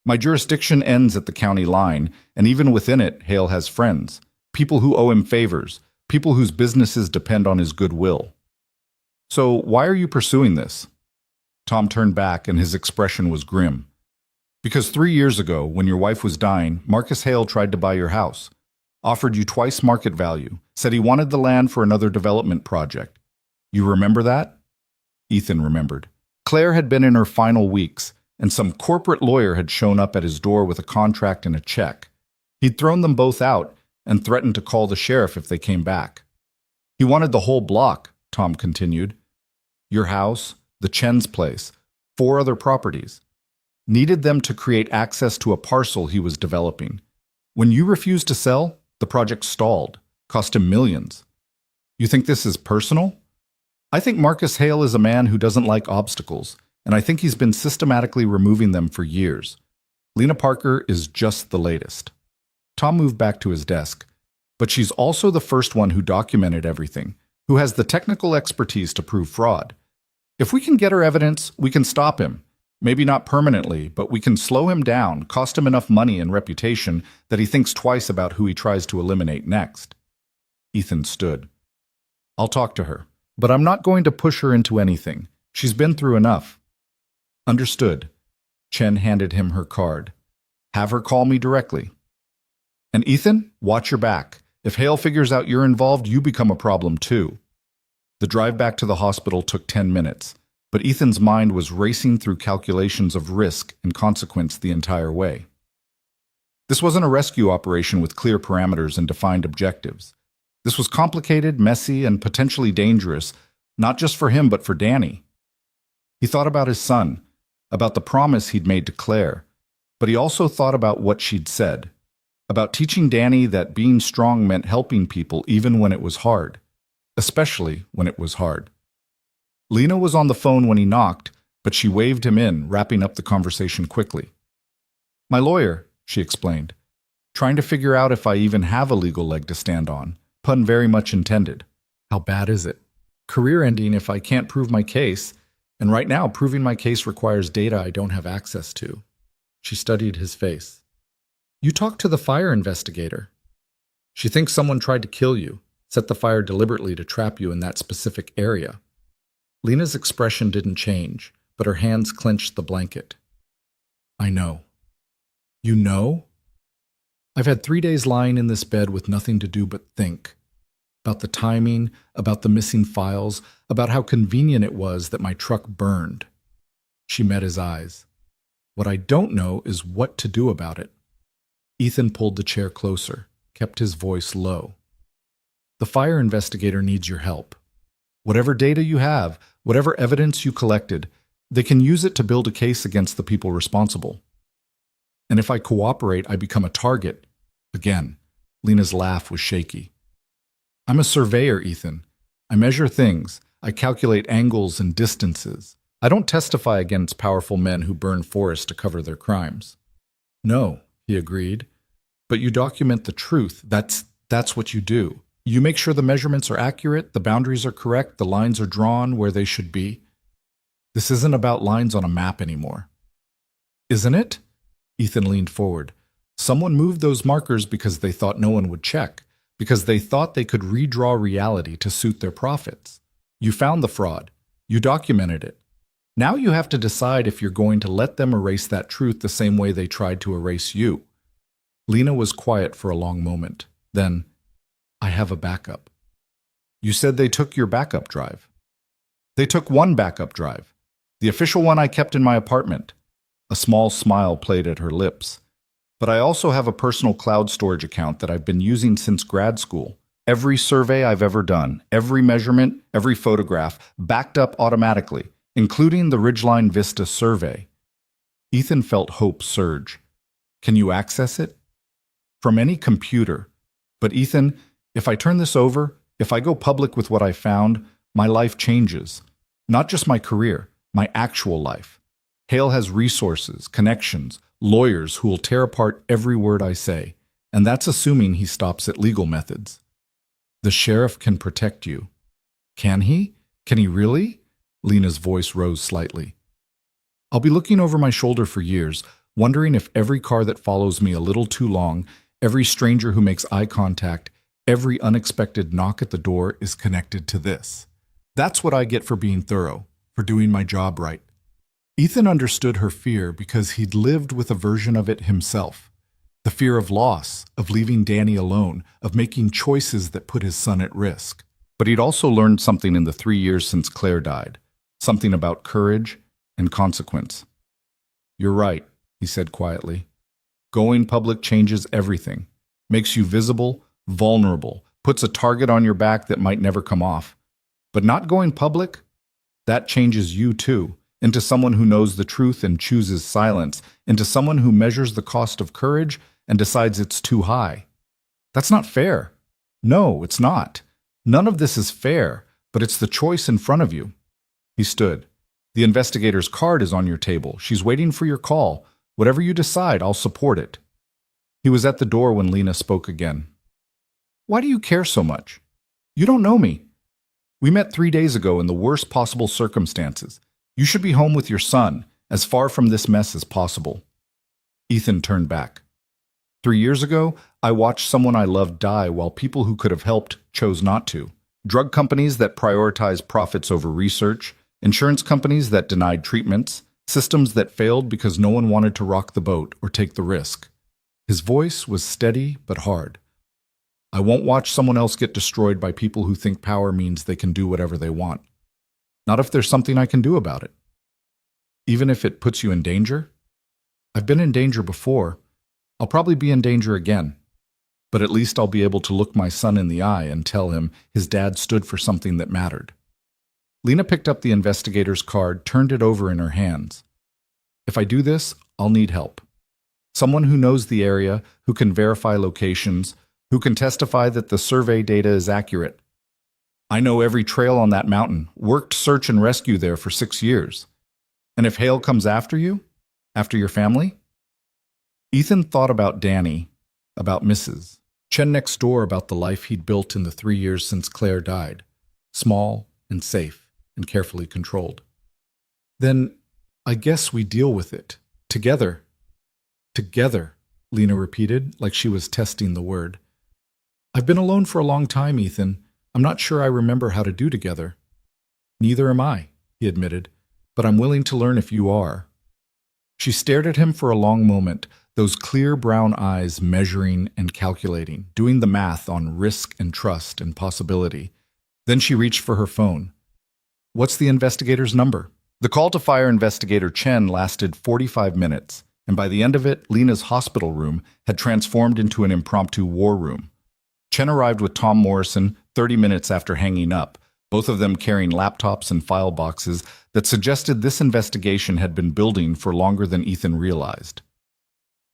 My jurisdiction ends at the county line, and even within it, Hale has friends. People who owe him favors. People whose businesses depend on his goodwill. So, why are you pursuing this? Tom turned back, and his expression was grim. Because 3 years ago, when your wife was dying, Marcus Hale tried to buy your house. Offered you twice market value, said he wanted the land for another development project. You remember that? Ethan remembered. Claire had been in her final weeks, and some corporate lawyer had shown up at his door with a contract and a check. He'd thrown them both out and threatened to call the sheriff if they came back. He wanted the whole block, Tom continued. Your house, the Chen's place, 4 other properties. Needed them to create access to a parcel he was developing. When you refused to sell, the project stalled, cost him millions. You think this is personal? I think Marcus Hale is a man who doesn't like obstacles, and I think he's been systematically removing them for years. Lena Parker is just the latest. Tom moved back to his desk. But she's also the first one who documented everything, who has the technical expertise to prove fraud. If we can get her evidence, we can stop him. Maybe not permanently, but we can slow him down, cost him enough money and reputation that he thinks twice about who he tries to eliminate next. Ethan stood. I'll talk to her, but I'm not going to push her into anything. She's been through enough. Understood. Chen handed him her card. Have her call me directly. And Ethan, watch your back. If Hale figures out you're involved, you become a problem too. The drive back to the hospital took 10 minutes. But Ethan's mind was racing through calculations of risk and consequence the entire way. This wasn't a rescue operation with clear parameters and defined objectives. This was complicated, messy, and potentially dangerous, not just for him but for Danny. He thought about his son, about the promise he'd made to Claire, but he also thought about what she'd said, about teaching Danny that being strong meant helping people even when it was hard, especially when it was hard. Lena was on the phone when he knocked, but she waved him in, wrapping up the conversation quickly. My lawyer, she explained, trying to figure out if I even have a legal leg to stand on, pun very much intended. How bad is it? Career ending if I can't prove my case, and right now proving my case requires data I don't have access to. She studied his face. You talked to the fire investigator. She thinks someone tried to kill you, set the fire deliberately to trap you in that specific area. Lena's expression didn't change, but her hands clenched the blanket. I know. You know? I've had 3 days lying in this bed with nothing to do but think. About the timing, about the missing files, about how convenient it was that my truck burned. She met his eyes. What I don't know is what to do about it. Ethan pulled the chair closer, kept his voice low. The fire investigator needs your help. Whatever data you have, whatever evidence you collected, they can use it to build a case against the people responsible. And if I cooperate, I become a target. Again, Lena's laugh was shaky. I'm a surveyor, Ethan. I measure things. I calculate angles and distances. I don't testify against powerful men who burn forests to cover their crimes. No, he agreed. But you document the truth. That's what you do. You make sure the measurements are accurate, the boundaries are correct, the lines are drawn where they should be. This isn't about lines on a map anymore. Isn't it? Ethan leaned forward. Someone moved those markers because they thought no one would check, because they thought they could redraw reality to suit their profits. You found the fraud. You documented it. Now you have to decide if you're going to let them erase that truth the same way they tried to erase you. Lena was quiet for a long moment. Then, I have a backup. You said they took your backup drive. They took one backup drive, the official one I kept in my apartment. A small smile played at her lips. But I also have a personal cloud storage account that I've been using since grad school. Every survey I've ever done, every measurement, every photograph, backed up automatically, including the Ridgeline Vista survey. Ethan felt hope surge. Can you access it? From any computer. But Ethan, if I turn this over, if I go public with what I found, my life changes. Not just my career, my actual life. Hale has resources, connections, lawyers who will tear apart every word I say, and that's assuming he stops at legal methods. The sheriff can protect you. Can he? Can he really? Lena's voice rose slightly. I'll be looking over my shoulder for years, wondering if every car that follows me a little too long, every stranger who makes eye contact, every unexpected knock at the door is connected to this. That's what I get for being thorough, for doing my job right. Ethan understood her fear because he'd lived with a version of it himself. The fear of loss, of leaving Danny alone, of making choices that put his son at risk. But he'd also learned something in the 3 years since Claire died, something about courage and consequence. You're right, he said quietly. Going public changes everything, makes you visible, vulnerable, puts a target on your back that might never come off. But not going public, that changes you too, into someone who knows the truth and chooses silence, into someone who measures the cost of courage and decides it's too high. That's not fair. No, it's not. None of this is fair, but it's the choice in front of you. He stood. The investigator's card is on your table. She's waiting for your call. Whatever you decide, I'll support it. He was at the door when Lena spoke again. Why do you care so much? You don't know me. We met 3 days ago in the worst possible circumstances. You should be home with your son, as far from this mess as possible. Ethan turned back. 3 years ago, I watched someone I loved die while people who could have helped chose not to. Drug companies that prioritize profits over research, insurance companies that denied treatments, systems that failed because no one wanted to rock the boat or take the risk. His voice was steady but hard. I won't watch someone else get destroyed by people who think power means they can do whatever they want. Not if there's something I can do about it. Even if it puts you in danger? I've been in danger before. I'll probably be in danger again. But at least I'll be able to look my son in the eye and tell him his dad stood for something that mattered. Lena picked up the investigator's card, turned it over in her hands. If I do this, I'll need help. Someone who knows the area, who can verify locations, who can testify that the survey data is accurate. I know every trail on that mountain, worked search and rescue there for 6 years. And if Hale comes after you, after your family? Ethan thought about Danny, about Mrs. Chen next door, about the life he'd built in the 3 years since Claire died. Small and safe and carefully controlled. Then I guess we deal with it. Together. Together, Lena repeated, like she was testing the word. I've been alone for a long time, Ethan. I'm not sure I remember how to do together. Neither am I, he admitted, but I'm willing to learn if you are. She stared at him for a long moment, those clear brown eyes measuring and calculating, doing the math on risk and trust and possibility. Then she reached for her phone. What's the investigator's number? The call to fire investigator Chen lasted 45 minutes, and by the end of it, Lena's hospital room had transformed into an impromptu war room. Chen arrived with Tom Morrison 30 minutes after hanging up, both of them carrying laptops and file boxes that suggested this investigation had been building for longer than Ethan realized.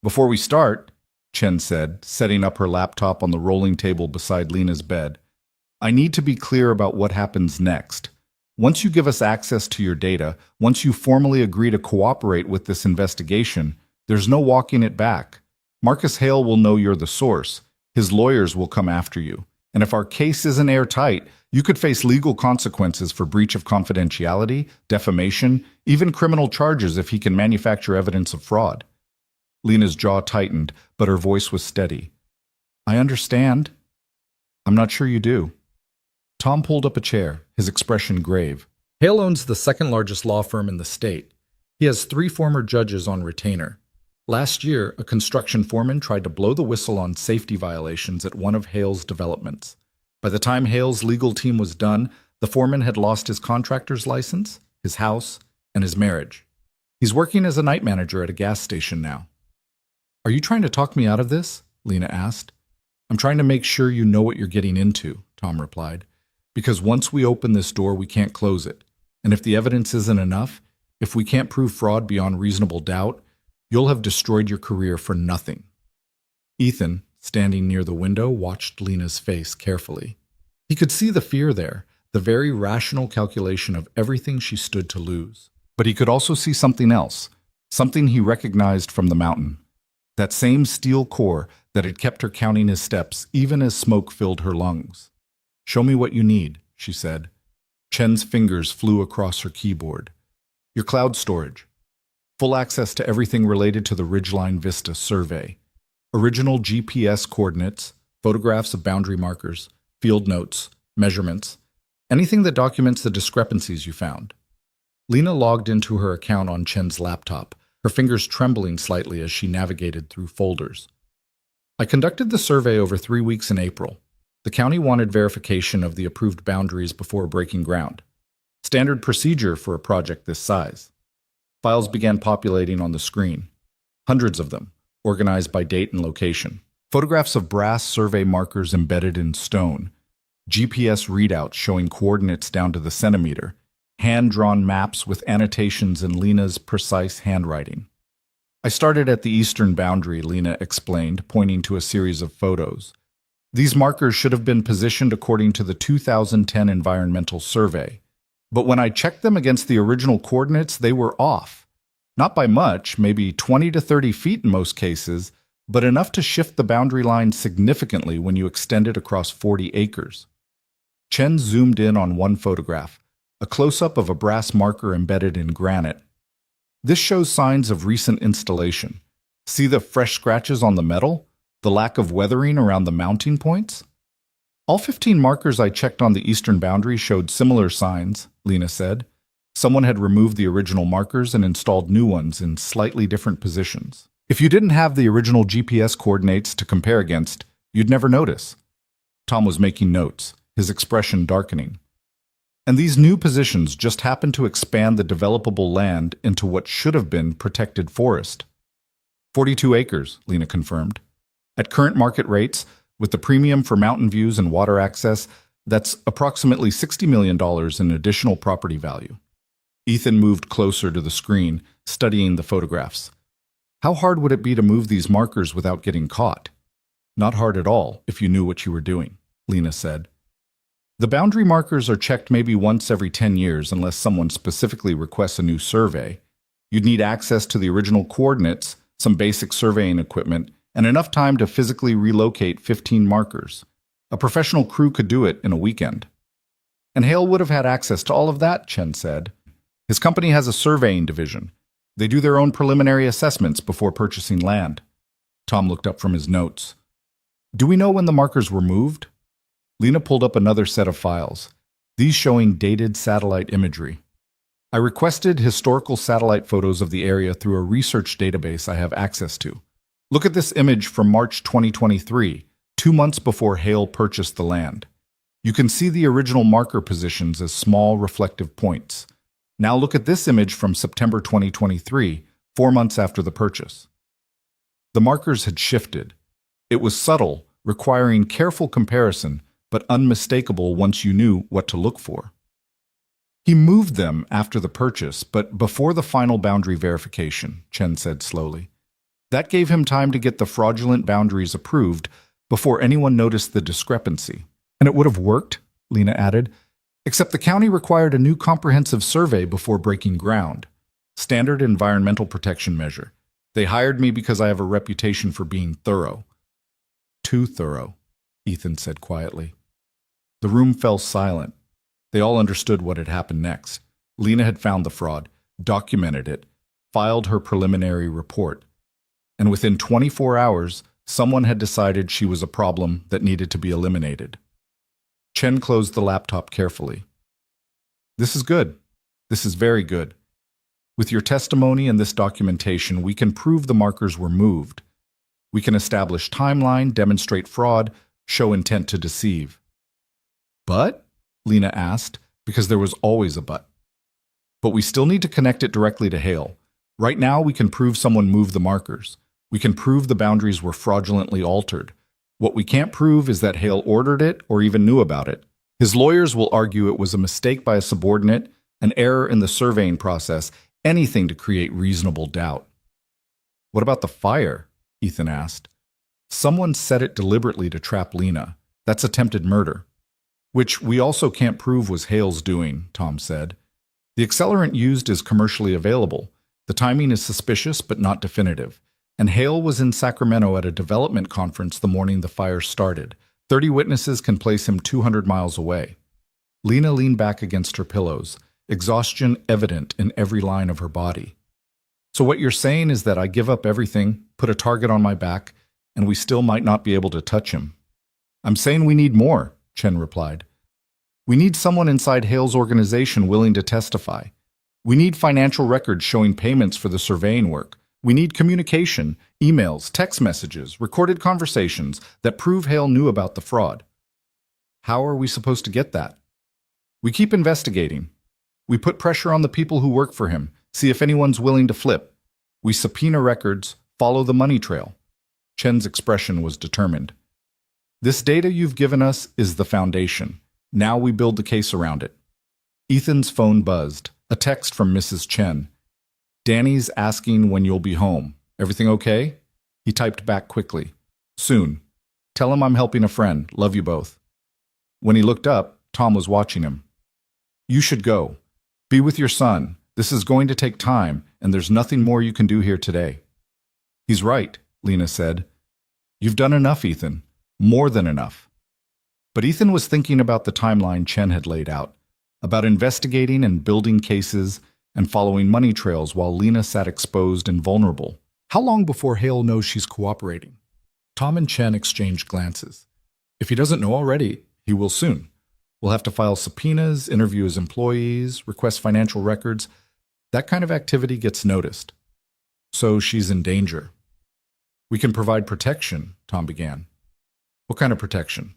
Before we start, Chen said, setting up her laptop on the rolling table beside Lena's bed, I need to be clear about what happens next. Once you give us access to your data, once you formally agree to cooperate with this investigation, there's no walking it back. Marcus Hale will know you're the source. His lawyers will come after you. And if our case isn't airtight, you could face legal consequences for breach of confidentiality, defamation, even criminal charges if he can manufacture evidence of fraud. Lena's jaw tightened, but her voice was steady. I understand. I'm not sure you do. Tom pulled up a chair, his expression grave. Hale owns the second largest law firm in the state. He has 3 former judges on retainer. Last year, a construction foreman tried to blow the whistle on safety violations at one of Hale's developments. By the time Hale's legal team was done, the foreman had lost his contractor's license, his house, and his marriage. He's working as a night manager at a gas station now. Are you trying to talk me out of this? Lena asked. I'm trying to make sure you know what you're getting into, Tom replied. Because once we open this door, we can't close it. And if the evidence isn't enough, if we can't prove fraud beyond reasonable doubt, you'll have destroyed your career for nothing. Ethan, standing near the window, watched Lena's face carefully. He could see the fear there, the very rational calculation of everything she stood to lose. But he could also see something else, something he recognized from the mountain. That same steel core that had kept her counting his steps even as smoke filled her lungs. Show me what you need, she said. Chen's fingers flew across her keyboard. Your cloud storage. Full access to everything related to the Ridgeline Vista survey. Original GPS coordinates, photographs of boundary markers, field notes, measurements, anything that documents the discrepancies you found. Lena logged into her account on Chen's laptop, her fingers trembling slightly as she navigated through folders. I conducted the survey over 3 weeks in April. The county wanted verification of the approved boundaries before breaking ground. Standard procedure for a project this size. Files began populating on the screen. Hundreds of them, organized by date and location. Photographs of brass survey markers embedded in stone. GPS readouts showing coordinates down to the centimeter. Hand-drawn maps with annotations in Lena's precise handwriting. I started at the eastern boundary, Lena explained, pointing to a series of photos. These markers should have been positioned according to the 2010 environmental survey. But when I checked them against the original coordinates, they were off. Not by much, maybe 20 to 30 feet in most cases, but enough to shift the boundary line significantly when you extend it across 40 acres. Chen zoomed in on one photograph, a close-up of a brass marker embedded in granite. This shows signs of recent installation. See the fresh scratches on the metal? The lack of weathering around the mounting points? All 15 markers I checked on the eastern boundary showed similar signs, Lena said. Someone had removed the original markers and installed new ones in slightly different positions. If you didn't have the original GPS coordinates to compare against, you'd never notice. Tom was making notes, his expression darkening. And these new positions just happened to expand the developable land into what should have been protected forest. 42 acres, Lena confirmed. At current market rates, with the premium for mountain views and water access, that's approximately $60 million in additional property value. Ethan moved closer to the screen, studying the photographs. How hard would it be to move these markers without getting caught? Not hard at all, if you knew what you were doing, Lena said. The boundary markers are checked maybe once every 10 years unless someone specifically requests a new survey. You'd need access to the original coordinates, some basic surveying equipment, and enough time to physically relocate 15 markers. A professional crew could do it in a weekend. And Hale would have had access to all of that, Chen said. His company has a surveying division. They do their own preliminary assessments before purchasing land. Tom looked up from his notes. Do we know when the markers were moved? Lena pulled up another set of files, these showing dated satellite imagery. I requested historical satellite photos of the area through a research database I have access to. Look at this image from March 2023, 2 months before Hale purchased the land. You can see the original marker positions as small reflective points. Now look at this image from September 2023, 4 months after the purchase. The markers had shifted. It was subtle, requiring careful comparison, but unmistakable once you knew what to look for. He moved them after the purchase, but before the final boundary verification, Chen said slowly. That gave him time to get the fraudulent boundaries approved before anyone noticed the discrepancy. And it would have worked, Lena added, except the county required a new comprehensive survey before breaking ground. Standard environmental protection measure. They hired me because I have a reputation for being thorough. Too thorough, Ethan said quietly. The room fell silent. They all understood what had happened next. Lena had found the fraud, documented it, filed her preliminary report. And within 24 hours, someone had decided she was a problem that needed to be eliminated. Chen closed the laptop carefully. This is good. This is very good. With your testimony and this documentation, we can prove the markers were moved. We can establish timeline, demonstrate fraud, show intent to deceive. But? Lena asked, because there was always a but. But we still need to connect it directly to Hale. Right now, we can prove someone moved the markers. We can prove the boundaries were fraudulently altered. What we can't prove is that Hale ordered it or even knew about it. His lawyers will argue it was a mistake by a subordinate, an error in the surveying process, anything to create reasonable doubt. What about the fire? Ethan asked. Someone set it deliberately to trap Lena. That's attempted murder. Which we also can't prove was Hale's doing, Tom said. The accelerant used is commercially available. The timing is suspicious but not definitive. And Hale was in Sacramento at a development conference the morning the fire started. 30 witnesses can place him 200 miles away. Lena leaned back against her pillows, exhaustion evident in every line of her body. So what you're saying is that I give up everything, put a target on my back, and we still might not be able to touch him. I'm saying we need more, Chen replied. We need someone inside Hale's organization willing to testify. We need financial records showing payments for the surveying work. We need communication, emails, text messages, recorded conversations that prove Hale knew about the fraud. How are we supposed to get that? We keep investigating. We put pressure on the people who work for him, see if anyone's willing to flip. We subpoena records, follow the money trail. Chen's expression was determined. This data you've given us is the foundation. Now we build the case around it. Ethan's phone buzzed. A text from Mrs. Chen. Danny's asking when you'll be home. Everything okay? He typed back quickly. Soon. Tell him I'm helping a friend. Love you both. When he looked up, Tom was watching him. You should go. Be with your son. This is going to take time, and there's nothing more you can do here today. He's right, Lena said. You've done enough, Ethan. More than enough. But Ethan was thinking about the timeline Chen had laid out, about investigating and building cases and following money trails while Lena sat exposed and vulnerable. How long before Hale knows she's cooperating? Tom and Chen exchanged glances. If he doesn't know already, he will soon. We'll have to file subpoenas, interview his employees, request financial records. That kind of activity gets noticed. So she's in danger. We can provide protection, Tom began. What kind of protection?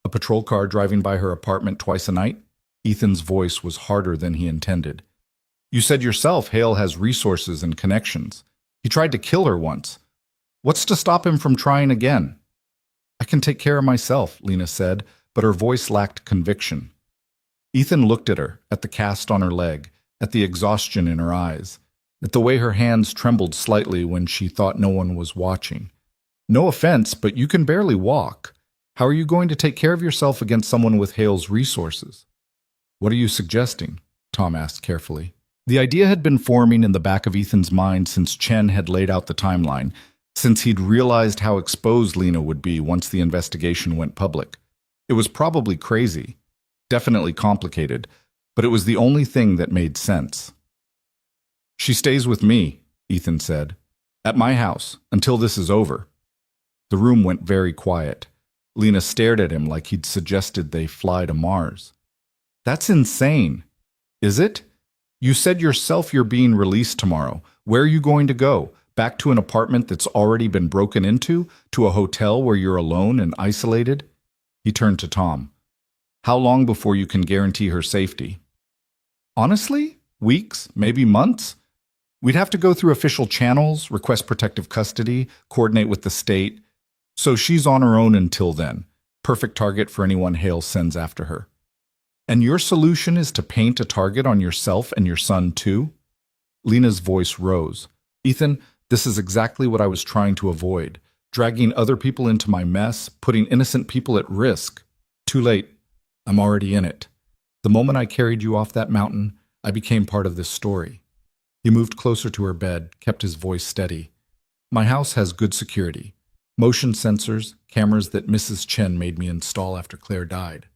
A patrol car driving by her apartment twice a night? Ethan's voice was harder than he intended. You said yourself Hale has resources and connections. He tried to kill her once. What's to stop him from trying again? I can take care of myself, Lena said, but her voice lacked conviction. Ethan looked at her, at the cast on her leg, at the exhaustion in her eyes, at the way her hands trembled slightly when she thought no one was watching. No offense, but you can barely walk. How are you going to take care of yourself against someone with Hale's resources? What are you suggesting? Tom asked carefully. The idea had been forming in the back of Ethan's mind since Chen had laid out the timeline, since he'd realized how exposed Lena would be once the investigation went public. It was probably crazy. Definitely complicated, but it was the only thing that made sense. She stays with me, Ethan said. At my house, until this is over. The room went very quiet. Lena stared at him like he'd suggested they fly to Mars. That's insane. Is it? You said yourself you're being released tomorrow. Where are you going to go? Back to an apartment that's already been broken into? To a hotel where you're alone and isolated? He turned to Tom. How long before you can guarantee her safety? Honestly, weeks, maybe months. We'd have to go through official channels, request protective custody, coordinate with the state. So she's on her own until then. Perfect target for anyone Hale sends after her. And your solution is to paint a target on yourself and your son too? Lena's voice rose. Ethan, this is exactly what I was trying to avoid. Dragging other people into my mess, putting innocent people at risk. Too late. I'm already in it. The moment I carried you off that mountain, I became part of this story. He moved closer to her bed, kept his voice steady. My house has good security. Motion sensors, cameras that Mrs. Chen made me install after Claire died.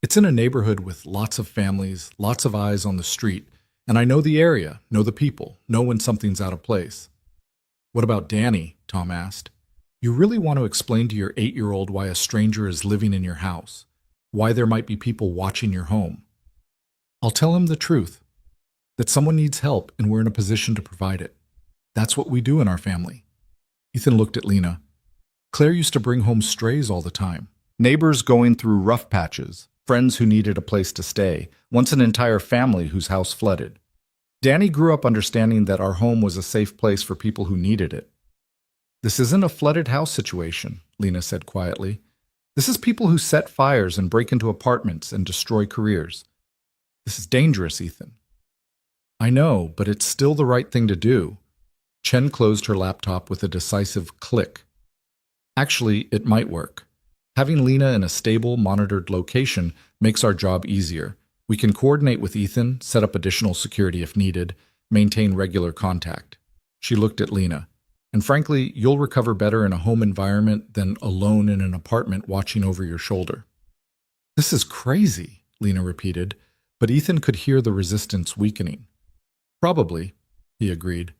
It's in a neighborhood with lots of families, lots of eyes on the street, and I know the area, know the people, know when something's out of place. What about Danny? Tom asked. You really want to explain to your 8-year-old why a stranger is living in your house? Why there might be people watching your home? I'll tell him the truth. That someone needs help and we're in a position to provide it. That's what we do in our family. Ethan looked at Lena. Claire used to bring home strays all the time. Neighbors going through rough patches, friends who needed a place to stay, once an entire family whose house flooded. Danny grew up understanding that our home was a safe place for people who needed it. This isn't a flooded house situation, Lena said quietly. This is people who set fires and break into apartments and destroy careers. This is dangerous, Ethan. I know, but it's still the right thing to do. Chen closed her laptop with a decisive click. Actually, it might work. Having Lena in a stable, monitored location makes our job easier. We can coordinate with Ethan, set up additional security if needed, maintain regular contact. She looked at Lena. And frankly, you'll recover better in a home environment than alone in an apartment watching over your shoulder. This is crazy, Lena repeated, but Ethan could hear the resistance weakening. Probably, he agreed.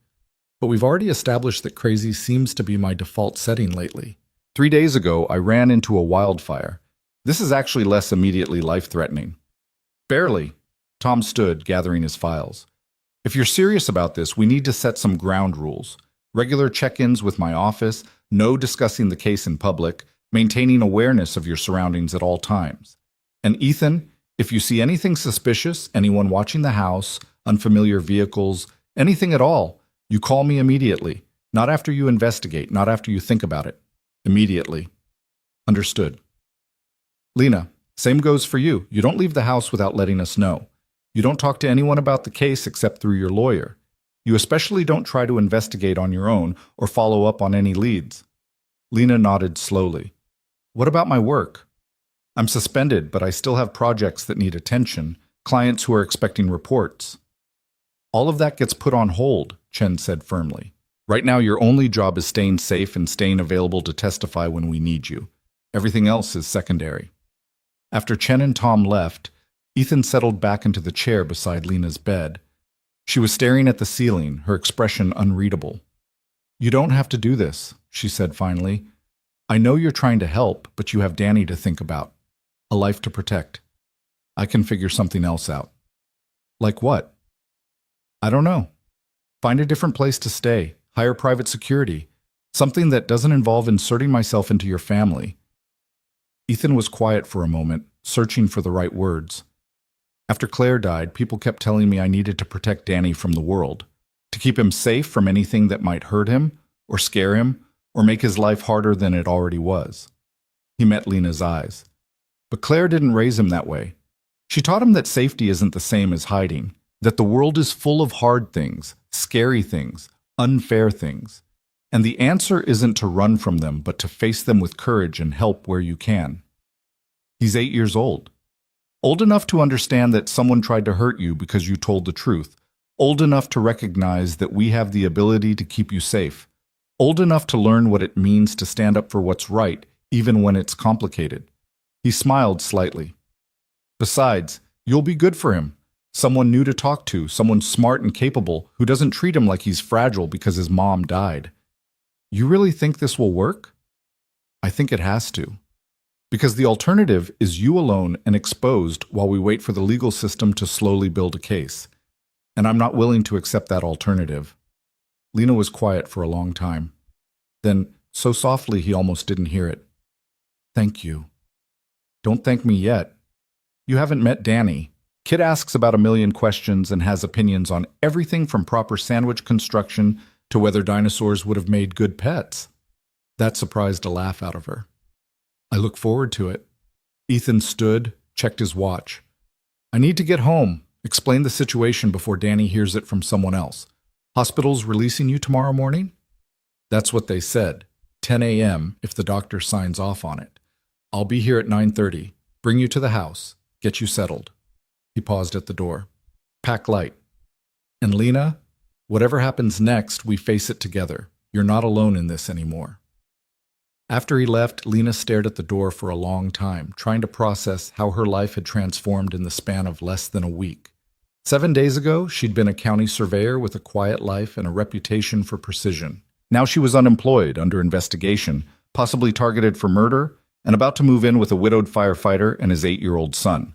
But we've already established that crazy seems to be my default setting lately. 3 days ago, I ran into a wildfire. This is actually less immediately life-threatening. Barely. Tom stood, gathering his files. If you're serious about this, we need to set some ground rules. Regular check-ins with my office, no discussing the case in public, maintaining awareness of your surroundings at all times. And Ethan, if you see anything suspicious, anyone watching the house, unfamiliar vehicles, anything at all, you call me immediately. Not after you investigate, not after you think about it. Immediately. Understood. Lena, same goes for you. You don't leave the house without letting us know. You don't talk to anyone about the case except through your lawyer. You especially don't try to investigate on your own or follow up on any leads. Lena nodded slowly. What about my work? I'm suspended, but I still have projects that need attention, clients who are expecting reports. All of that gets put on hold, Chen said firmly. Right now, your only job is staying safe and staying available to testify when we need you. Everything else is secondary. After Chen and Tom left, Ethan settled back into the chair beside Lena's bed. She was staring at the ceiling, her expression unreadable. You don't have to do this, she said finally. I know you're trying to help, but you have Danny to think about. A life to protect. I can figure something else out. Like what? I don't know. Find a different place to stay. Hire private security. Something that doesn't involve inserting myself into your family. Ethan was quiet for a moment, searching for the right words. After Claire died, people kept telling me I needed to protect Danny from the world, to keep him safe from anything that might hurt him, or scare him, or make his life harder than it already was. He met Lena's eyes. But Claire didn't raise him that way. She taught him that safety isn't the same as hiding, that the world is full of hard things, scary things, unfair things. And the answer isn't to run from them, but to face them with courage and help where you can. He's 8 years old. Old enough to understand that someone tried to hurt you because you told the truth. Old enough to recognize that we have the ability to keep you safe. Old enough to learn what it means to stand up for what's right, even when it's complicated. He smiled slightly. Besides, you'll be good for him. Someone new to talk to, someone smart and capable who doesn't treat him like he's fragile because his mom died. You really think this will work? I think it has to. Because the alternative is you alone and exposed while we wait for the legal system to slowly build a case. And I'm not willing to accept that alternative. Lena was quiet for a long time. Then, so softly he almost didn't hear it. Thank you. Don't thank me yet. You haven't met Danny. Kid asks about a million questions and has opinions on everything from proper sandwich construction to whether dinosaurs would have made good pets. That surprised a laugh out of her. I look forward to it. Ethan stood, checked his watch. I need to get home. Explain the situation before Danny hears it from someone else. Hospital's releasing you tomorrow morning? That's what they said. 10 a.m. if the doctor signs off on it. I'll be here at 9:30. Bring you to the house. Get you settled. He paused at the door. Pack light. And Lena, whatever happens next, we face it together. You're not alone in this anymore. After he left, Lena stared at the door for a long time, trying to process how her life had transformed in the span of less than a week. 7 days ago, she'd been a county surveyor with a quiet life and a reputation for precision. Now she was unemployed, under investigation, possibly targeted for murder, and about to move in with a widowed firefighter and his 8-year-old son.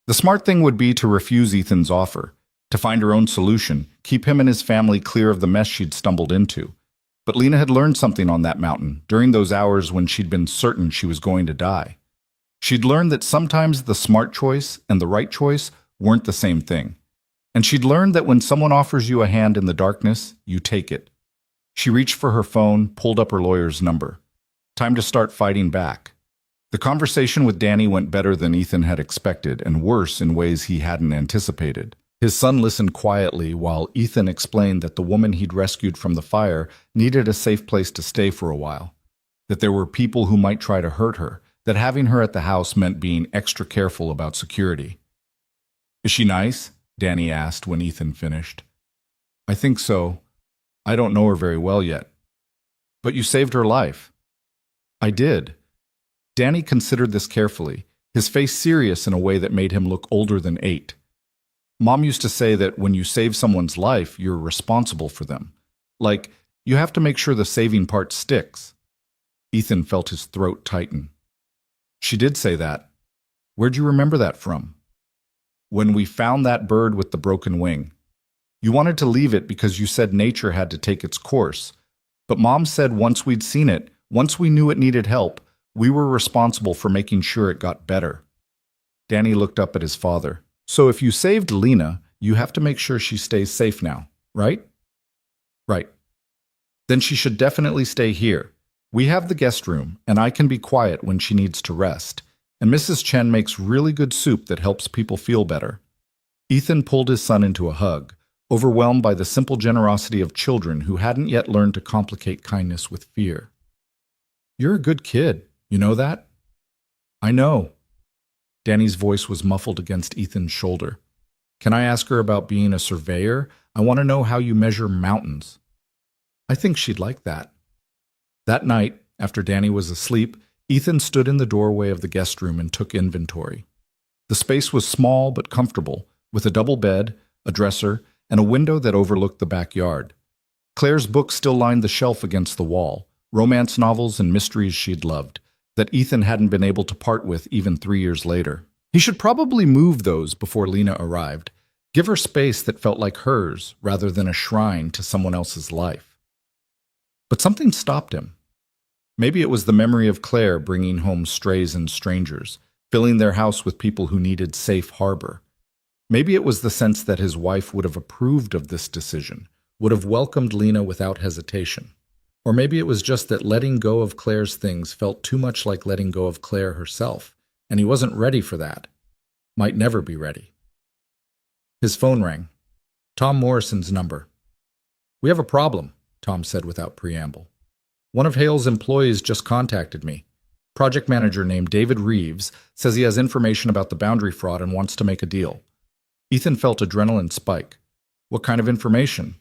The smart thing would be to refuse Ethan's offer, to find her own solution, keep him and his family clear of the mess she'd stumbled into. But Lena had learned something on that mountain during those hours when she'd been certain she was going to die. She'd learned that sometimes the smart choice and the right choice weren't the same thing. And she'd learned that when someone offers you a hand in the darkness, you take it. She reached for her phone, pulled up her lawyer's number. Time to start fighting back. The conversation with Danny went better than Ethan had expected, and worse in ways he hadn't anticipated. His son listened quietly while Ethan explained that the woman he'd rescued from the fire needed a safe place to stay for a while, that there were people who might try to hurt her, that having her at the house meant being extra careful about security. Is she nice? Danny asked when Ethan finished. I think so. I don't know her very well yet. But you saved her life. I did. Danny considered this carefully, his face serious in a way that made him look older than 8. Mom used to say that when you save someone's life, you're responsible for them. Like, you have to make sure the saving part sticks. Ethan felt his throat tighten. She did say that. Where'd you remember that from? When we found that bird with the broken wing. You wanted to leave it because you said nature had to take its course. But Mom said once we'd seen it, once we knew it needed help, we were responsible for making sure it got better. Danny looked up at his father. So if you saved Lena, you have to make sure she stays safe now, right? Right. Then she should definitely stay here. We have the guest room, and I can be quiet when she needs to rest. And Mrs. Chen makes really good soup that helps people feel better. Ethan pulled his son into a hug, overwhelmed by the simple generosity of children who hadn't yet learned to complicate kindness with fear. You're a good kid, you know that? I know. Danny's voice was muffled against Ethan's shoulder. Can I ask her about being a surveyor? I want to know how you measure mountains. I think she'd like that. That night, after Danny was asleep, Ethan stood in the doorway of the guest room and took inventory. The space was small but comfortable, with a double bed, a dresser, and a window that overlooked the backyard. Claire's books still lined the shelf against the wall, romance novels and mysteries she'd loved, that Ethan hadn't been able to part with even 3 years later. He should probably move those before Lena arrived, give her space that felt like hers rather than a shrine to someone else's life. But something stopped him. Maybe it was the memory of Claire bringing home strays and strangers, filling their house with people who needed safe harbor. Maybe it was the sense that his wife would have approved of this decision, would have welcomed Lena without hesitation. Or maybe it was just that letting go of Claire's things felt too much like letting go of Claire herself, and he wasn't ready for that. Might never be ready. His phone rang. Tom Morrison's number. We have a problem, Tom said without preamble. One of Hale's employees just contacted me. Project manager named David Reeves says he has information about the boundary fraud and wants to make a deal. Ethan felt adrenaline spike. What kind of information?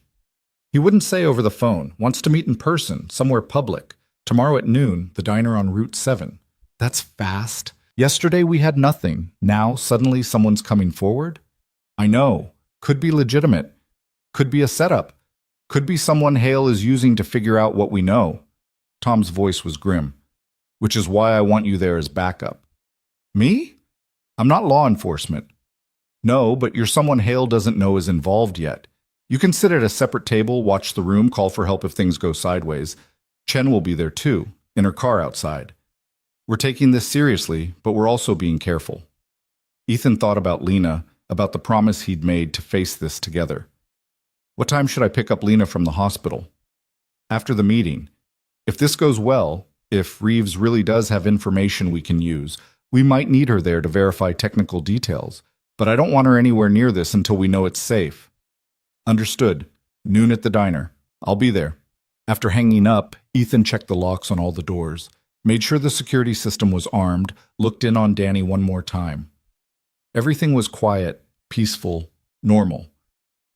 He wouldn't say over the phone, wants to meet in person, somewhere public. Tomorrow at noon, the diner on Route 7. That's fast. Yesterday we had nothing. Now suddenly someone's coming forward? I know. Could be legitimate. Could be a setup. Could be someone Hale is using to figure out what we know. Tom's voice was grim. Which is why I want you there as backup. Me? I'm not law enforcement. No, but you're someone Hale doesn't know is involved yet. You can sit at a separate table, watch the room, call for help if things go sideways. Chen will be there too, in her car outside. We're taking this seriously, but we're also being careful. Ethan thought about Lena, about the promise he'd made to face this together. What time should I pick up Lena from the hospital? After the meeting. If this goes well, if Reeves really does have information we can use, we might need her there to verify technical details, but I don't want her anywhere near this until we know it's safe. Understood. Noon at the diner. I'll be there. After hanging up, Ethan checked the locks on all the doors, made sure the security system was armed, looked in on Danny one more time. Everything was quiet, peaceful, normal.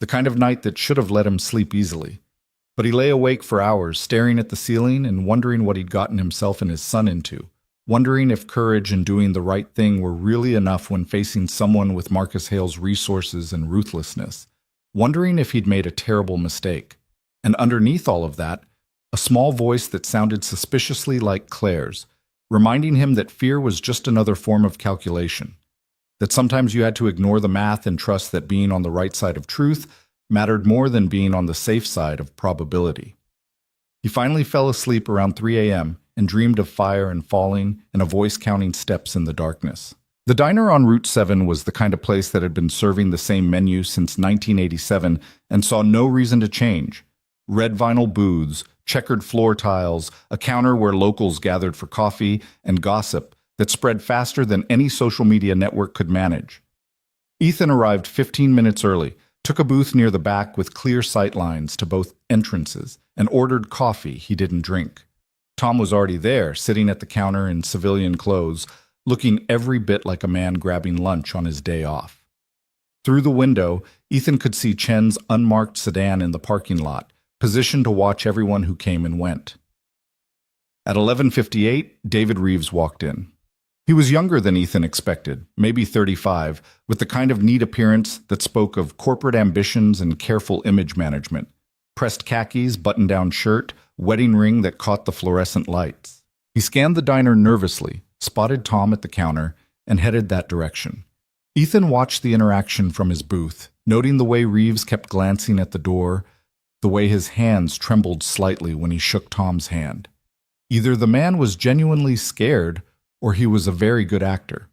The kind of night that should have let him sleep easily. But he lay awake for hours, staring at the ceiling and wondering what he'd gotten himself and his son into, wondering if courage and doing the right thing were really enough when facing someone with Marcus Hale's resources and ruthlessness, wondering if he'd made a terrible mistake. And underneath all of that, a small voice that sounded suspiciously like Claire's, reminding him that fear was just another form of calculation, that sometimes you had to ignore the math and trust that being on the right side of truth mattered more than being on the safe side of probability. He finally fell asleep around 3 a.m. and dreamed of fire and falling and a voice counting steps in the darkness. The diner on Route 7 was the kind of place that had been serving the same menu since 1987 and saw no reason to change. Red vinyl booths, checkered floor tiles, a counter where locals gathered for coffee, and gossip that spread faster than any social media network could manage. Ethan arrived 15 minutes early, took a booth near the back with clear sight lines to both entrances, and ordered coffee he didn't drink. Tom was already there, sitting at the counter in civilian clothes, looking every bit like a man grabbing lunch on his day off. Through the window, Ethan could see Chen's unmarked sedan in the parking lot, positioned to watch everyone who came and went. At 11:58, David Reeves walked in. He was younger than Ethan expected, maybe 35, with the kind of neat appearance that spoke of corporate ambitions and careful image management. Pressed khakis, button-down shirt, wedding ring that caught the fluorescent lights. He scanned the diner nervously, spotted Tom at the counter, and headed that direction. Ethan watched the interaction from his booth, noting the way Reeves kept glancing at the door, the way his hands trembled slightly when he shook Tom's hand. Either the man was genuinely scared, or he was a very good actor.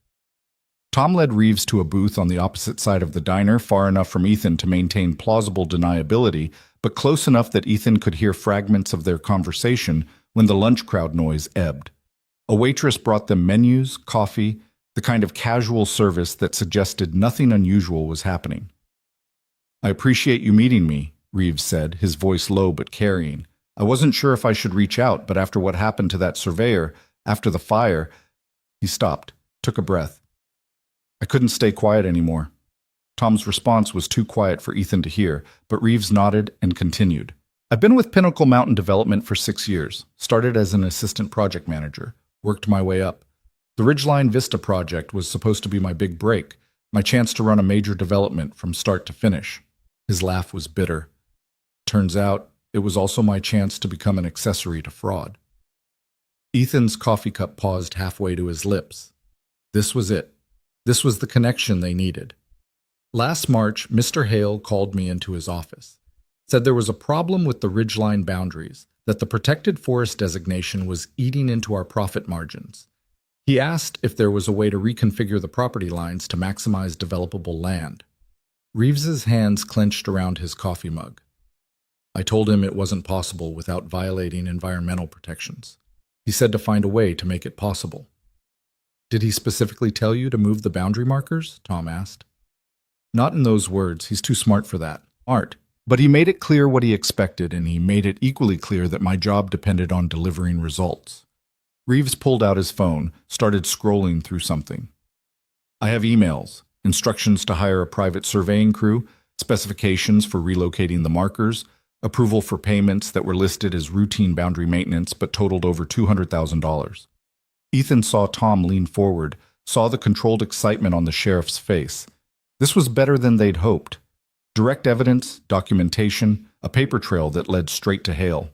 Tom led Reeves to a booth on the opposite side of the diner, far enough from Ethan to maintain plausible deniability, but close enough that Ethan could hear fragments of their conversation when the lunch crowd noise ebbed. A waitress brought them menus, coffee, the kind of casual service that suggested nothing unusual was happening. "I appreciate you meeting me," Reeves said, his voice low but carrying. "I wasn't sure if I should reach out, but after what happened to that surveyor, after the fire—" He stopped, took a breath. "I couldn't stay quiet anymore." Tom's response was too quiet for Ethan to hear, but Reeves nodded and continued. "I've been with Pinnacle Mountain Development for 6 years, started as an assistant project manager, worked my way up. The Ridgeline Vista project was supposed to be my big break, my chance to run a major development from start to finish." His laugh was bitter. "Turns out, it was also my chance to become an accessory to fraud." Ethan's coffee cup paused halfway to his lips. This was it. This was the connection they needed. Last March, Mr. Hale called me into his office. Said there was a problem with the ridgeline boundaries, that the protected forest designation was eating into our profit margins. He asked if there was a way to reconfigure the property lines to maximize developable land. Reeves's hands clenched around his coffee mug. I told him it wasn't possible without violating environmental protections. He said to find a way to make it possible. "Did he specifically tell you to move the boundary markers?" Tom asked. "Not in those words. He's too smart for that. Art. But he made it clear what he expected, and he made it equally clear that my job depended on delivering results." Reeves pulled out his phone, started scrolling through something. "I have emails, instructions to hire a private surveying crew, specifications for relocating the markers, approval for payments that were listed as routine boundary maintenance but totaled over $200,000. Ethan saw Tom lean forward, saw the controlled excitement on the sheriff's face. This was better than they'd hoped. Direct evidence, documentation, a paper trail that led straight to Hale.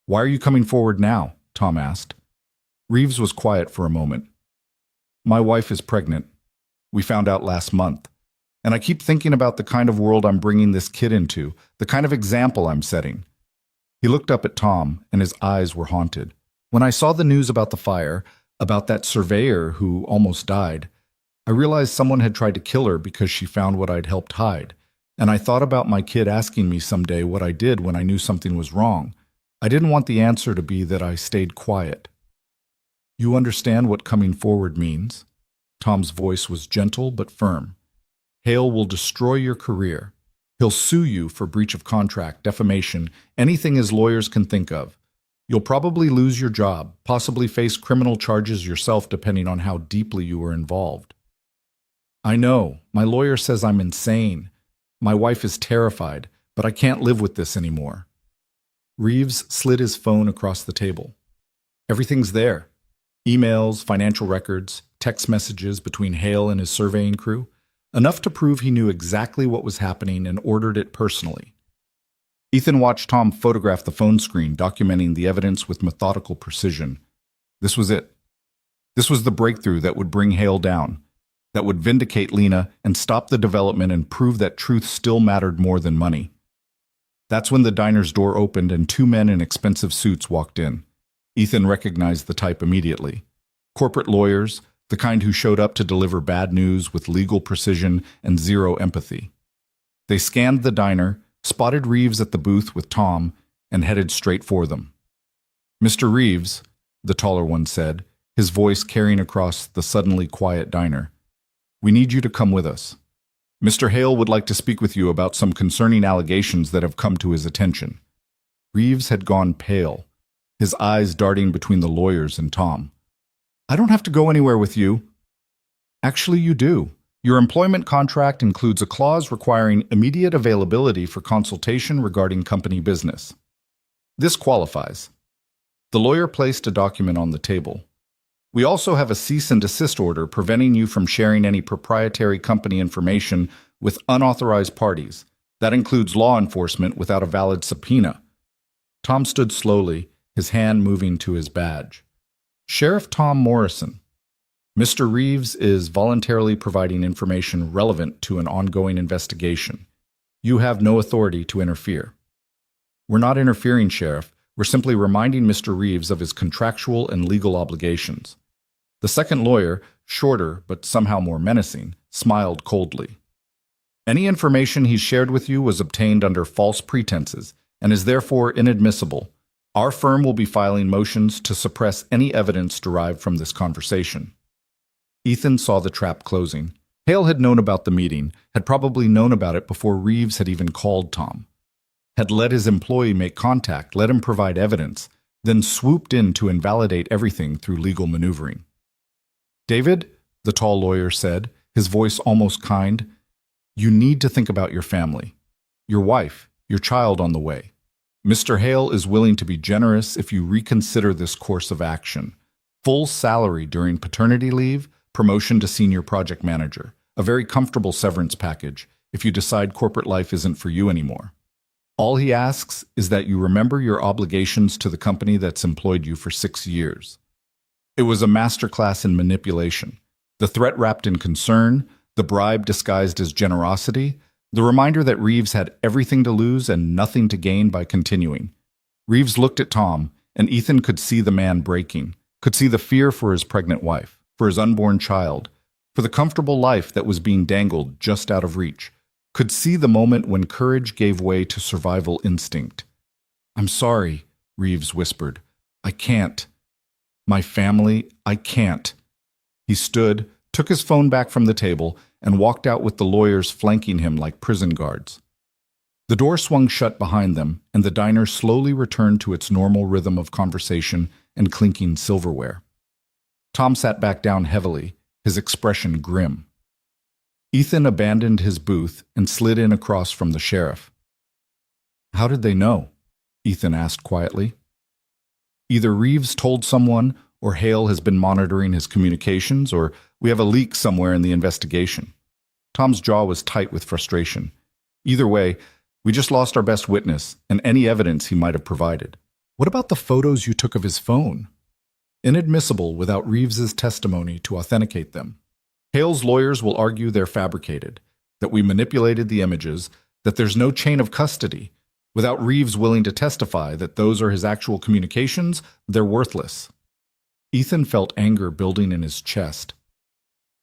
"Why are you coming forward now?" Tom asked. Reeves was quiet for a moment. "My wife is pregnant. We found out last month. And I keep thinking about the kind of world I'm bringing this kid into, the kind of example I'm setting." He looked up at Tom, and his eyes were haunted. "When I saw the news about the fire, about that surveyor who almost died, I realized someone had tried to kill her because she found what I'd helped hide. And I thought about my kid asking me someday what I did when I knew something was wrong. I didn't want the answer to be that I stayed quiet." "You understand what coming forward means?" Tom's voice was gentle but firm. "Hale will destroy your career. He'll sue you for breach of contract, defamation, anything his lawyers can think of. You'll probably lose your job, possibly face criminal charges yourself depending on how deeply you were involved." "I know. My lawyer says I'm insane. My wife is terrified, but I can't live with this anymore." Reeves slid his phone across the table. "Everything's there. Emails, financial records, text messages between Hale and his surveying crew. Enough to prove he knew exactly what was happening and ordered it personally." Ethan watched Tom photograph the phone screen, documenting the evidence with methodical precision. This was it. This was the breakthrough that would bring Hale down, that would vindicate Lena and stop the development and prove that truth still mattered more than money. That's when the diner's door opened and two men in expensive suits walked in. Ethan recognized the type immediately. Corporate lawyers, the kind who showed up to deliver bad news with legal precision and zero empathy. They scanned the diner, spotted Reeves at the booth with Tom, and headed straight for them. "Mr. Reeves," the taller one said, his voice carrying across the suddenly quiet diner, "we need you to come with us. Mr. Hale would like to speak with you about some concerning allegations that have come to his attention." Reeves had gone pale, his eyes darting between the lawyers and Tom. "I don't have to go anywhere with you." "Actually, you do. Your employment contract includes a clause requiring immediate availability for consultation regarding company business. This qualifies." The lawyer placed a document on the table. "We also have a cease and desist order preventing you from sharing any proprietary company information with unauthorized parties. That includes law enforcement without a valid subpoena." Tom stood slowly, his hand moving to his badge. "Sheriff Tom Morrison. Mr. Reeves is voluntarily providing information relevant to an ongoing investigation. You have no authority to interfere." "We're not interfering, Sheriff. We're simply reminding Mr. Reeves of his contractual and legal obligations." The second lawyer, shorter but somehow more menacing, smiled coldly. "Any information he shared with you was obtained under false pretenses and is therefore inadmissible. Our firm will be filing motions to suppress any evidence derived from this conversation." Ethan saw the trap closing. Hale had known about the meeting, had probably known about it before Reeves had even called Tom. Had let his employee make contact, let him provide evidence, then swooped in to invalidate everything through legal maneuvering. "David," the tall lawyer said, his voice almost kind, "you need to think about your family. Your wife, your child on the way. Mr. Hale is willing to be generous if you reconsider this course of action. Full salary during paternity leave, promotion to senior project manager, a very comfortable severance package if you decide corporate life isn't for you anymore. All he asks is that you remember your obligations to the company that's employed you for 6 years." It was a masterclass in manipulation. The threat wrapped in concern, the bribe disguised as generosity, the reminder that Reeves had everything to lose and nothing to gain by continuing. Reeves looked at Tom, and Ethan could see the man breaking, could see the fear for his pregnant wife, for his unborn child, for the comfortable life that was being dangled just out of reach, could see the moment when courage gave way to survival instinct. "I'm sorry," Reeves whispered. "I can't. My family, I can't." He stood, took his phone back from the table, and walked out with the lawyers flanking him like prison guards. The door swung shut behind them, and the diner slowly returned to its normal rhythm of conversation and clinking silverware. Tom sat back down heavily, his expression grim. Ethan abandoned his booth and slid in across from the sheriff. "How did they know?" Ethan asked quietly. "Either Reeves told someone, or Hale has been monitoring his communications, or we have a leak somewhere in the investigation. Tom's jaw was tight with frustration. Either way, we just lost our best witness and any evidence he might have provided. What about the photos you took of his phone? Inadmissible without Reeves's testimony to authenticate them. Hale's lawyers will argue they're fabricated, that we manipulated the images, that there's no chain of custody. Without Reeves willing to testify that those are his actual communications, they're worthless. Ethan felt anger building in his chest.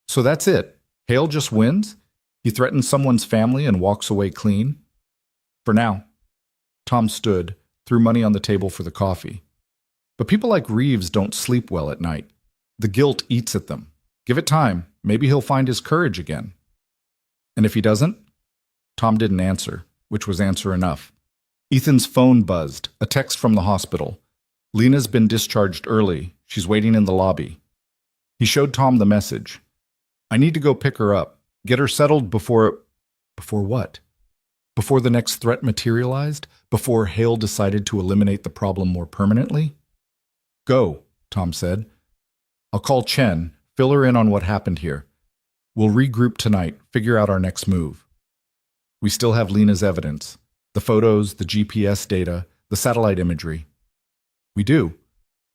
So that's it. Hale just wins? He threatens someone's family and walks away clean? For now. Tom stood, threw money on the table for the coffee. But people like Reeves don't sleep well at night. The guilt eats at them. Give it time. Maybe he'll find his courage again. And if he doesn't? Tom didn't answer, which was answer enough. Ethan's phone buzzed, a text from the hospital. Lena's been discharged early. She's waiting in the lobby. He showed Tom the message. I need to go pick her up. Get her settled before... Before what? Before the next threat materialized? Before Hale decided to eliminate the problem more permanently? Go, Tom said. I'll call Chen, fill her in on what happened here. We'll regroup tonight, figure out our next move. We still have Lena's evidence. The photos, the GPS data, the satellite imagery. We do.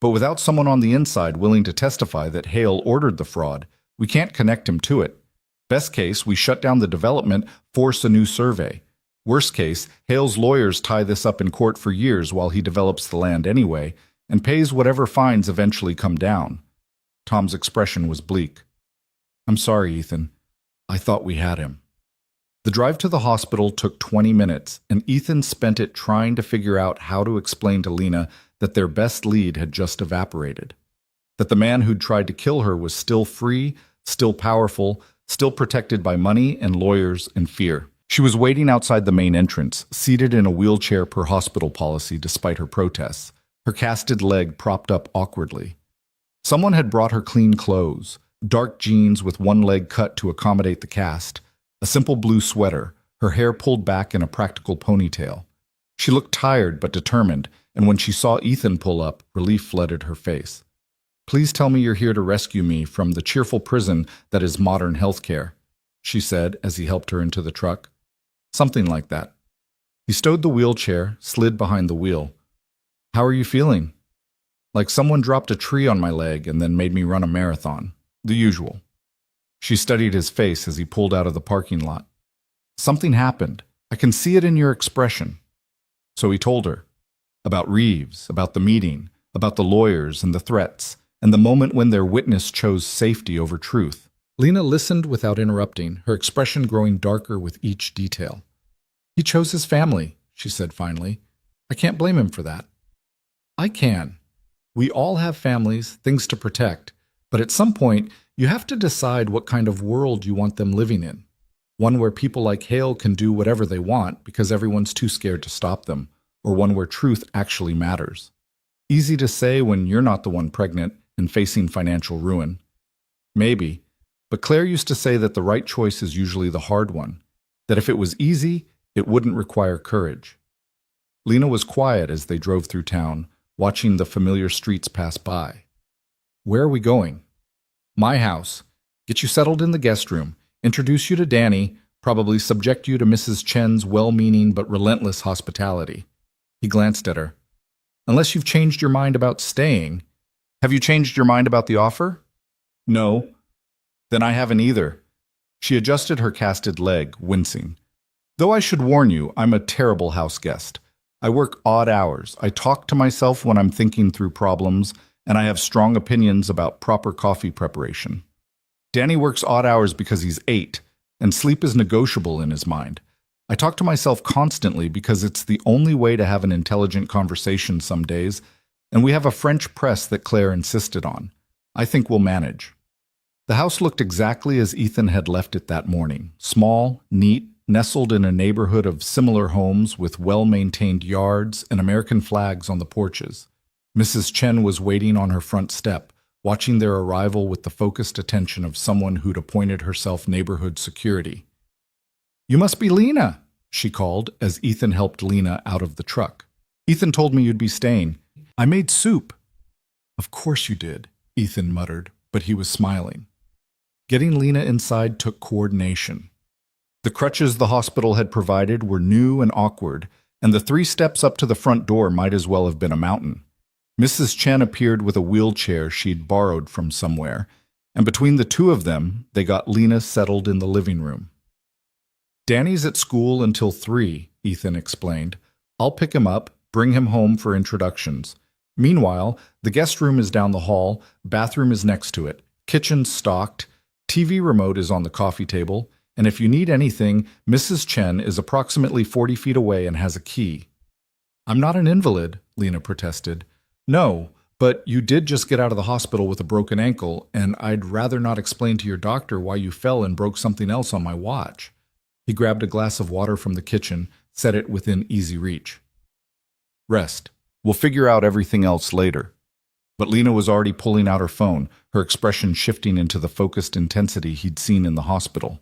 But without someone on the inside willing to testify that Hale ordered the fraud, we can't connect him to it. Best case, we shut down the development, force a new survey. Worst case, Hale's lawyers tie this up in court for years while he develops the land anyway, and pays whatever fines eventually come down. Tom's expression was bleak. I'm sorry, Ethan. I thought we had him. The drive to the hospital took 20 minutes, and Ethan spent it trying to figure out how to explain to Lena that their best lead had just evaporated. That the man who'd tried to kill her was still free, still powerful, still protected by money and lawyers and fear. She was waiting outside the main entrance, seated in a wheelchair per hospital policy despite her protests, her casted leg propped up awkwardly. Someone had brought her clean clothes, dark jeans with one leg cut to accommodate the cast, a simple blue sweater, her hair pulled back in a practical ponytail. She looked tired but determined, and when she saw Ethan pull up, relief flooded her face. Please tell me you're here to rescue me from the cheerful prison that is modern healthcare, she said as he helped her into the truck. Something like that. He stowed the wheelchair, slid behind the wheel. How are you feeling? Like someone dropped a tree on my leg and then made me run a marathon. The usual. She studied his face as he pulled out of the parking lot. Something happened. I can see it in your expression. So he told her. About Reeves, about the meeting, about the lawyers and the threats, and the moment when their witness chose safety over truth. Lena listened without interrupting, her expression growing darker with each detail. He chose his family, she said finally. I can't blame him for that. I can. We all have families, things to protect, but at some point, you have to decide what kind of world you want them living in. One where people like Hale can do whatever they want because everyone's too scared to stop them, or one where truth actually matters. Easy to say when you're not the one pregnant and facing financial ruin. Maybe, but Claire used to say that the right choice is usually the hard one, that if it was easy, it wouldn't require courage. Lena was quiet as they drove through town, watching the familiar streets pass by. Where are we going? My house. Get you settled in the guest room, introduce you to Danny, probably subject you to Mrs. Chen's well-meaning but relentless hospitality. He glanced at her. Unless you've changed your mind about staying. Have you changed your mind about the offer? No. Then I haven't either. She adjusted her casted leg, wincing. Though I should warn you, I'm a terrible house guest. I work odd hours. I talk to myself when I'm thinking through problems, and I have strong opinions about proper coffee preparation. Danny works odd hours because he's 8, and sleep is negotiable in his mind. I talk to myself constantly because it's the only way to have an intelligent conversation some days, and we have a French press that Claire insisted on. I think we'll manage. The house looked exactly as Ethan had left it that morning, small, neat, nestled in a neighborhood of similar homes with well-maintained yards and American flags on the porches. Mrs. Chen was waiting on her front step, watching their arrival with the focused attention of someone who'd appointed herself neighborhood security. You must be Lena, she called as Ethan helped Lena out of the truck. Ethan told me you'd be staying. I made soup. Of course you did. Ethan muttered, but he was smiling. Getting Lena inside took coordination. The crutches the hospital had provided were new and awkward, and the 3 steps up to the front door might as well have been a mountain. Mrs. Chen appeared with a wheelchair she'd borrowed from somewhere, and between the 2 of them, they got Lena settled in the living room. "Danny's at school until 3, Ethan explained. "I'll pick him up, bring him home for introductions. Meanwhile, the guest room is down the hall, bathroom is next to it, kitchen's stocked, TV remote is on the coffee table, and if you need anything, Mrs. Chen is approximately 40 feet away and has a key." "I'm not an invalid," Lena protested. "No, but you did just get out of the hospital with a broken ankle, and I'd rather not explain to your doctor why you fell and broke something else on my watch." He grabbed a glass of water from the kitchen, set it within easy reach. "Rest. We'll figure out everything else later." But Lena was already pulling out her phone, her expression shifting into the focused intensity he'd seen in the hospital.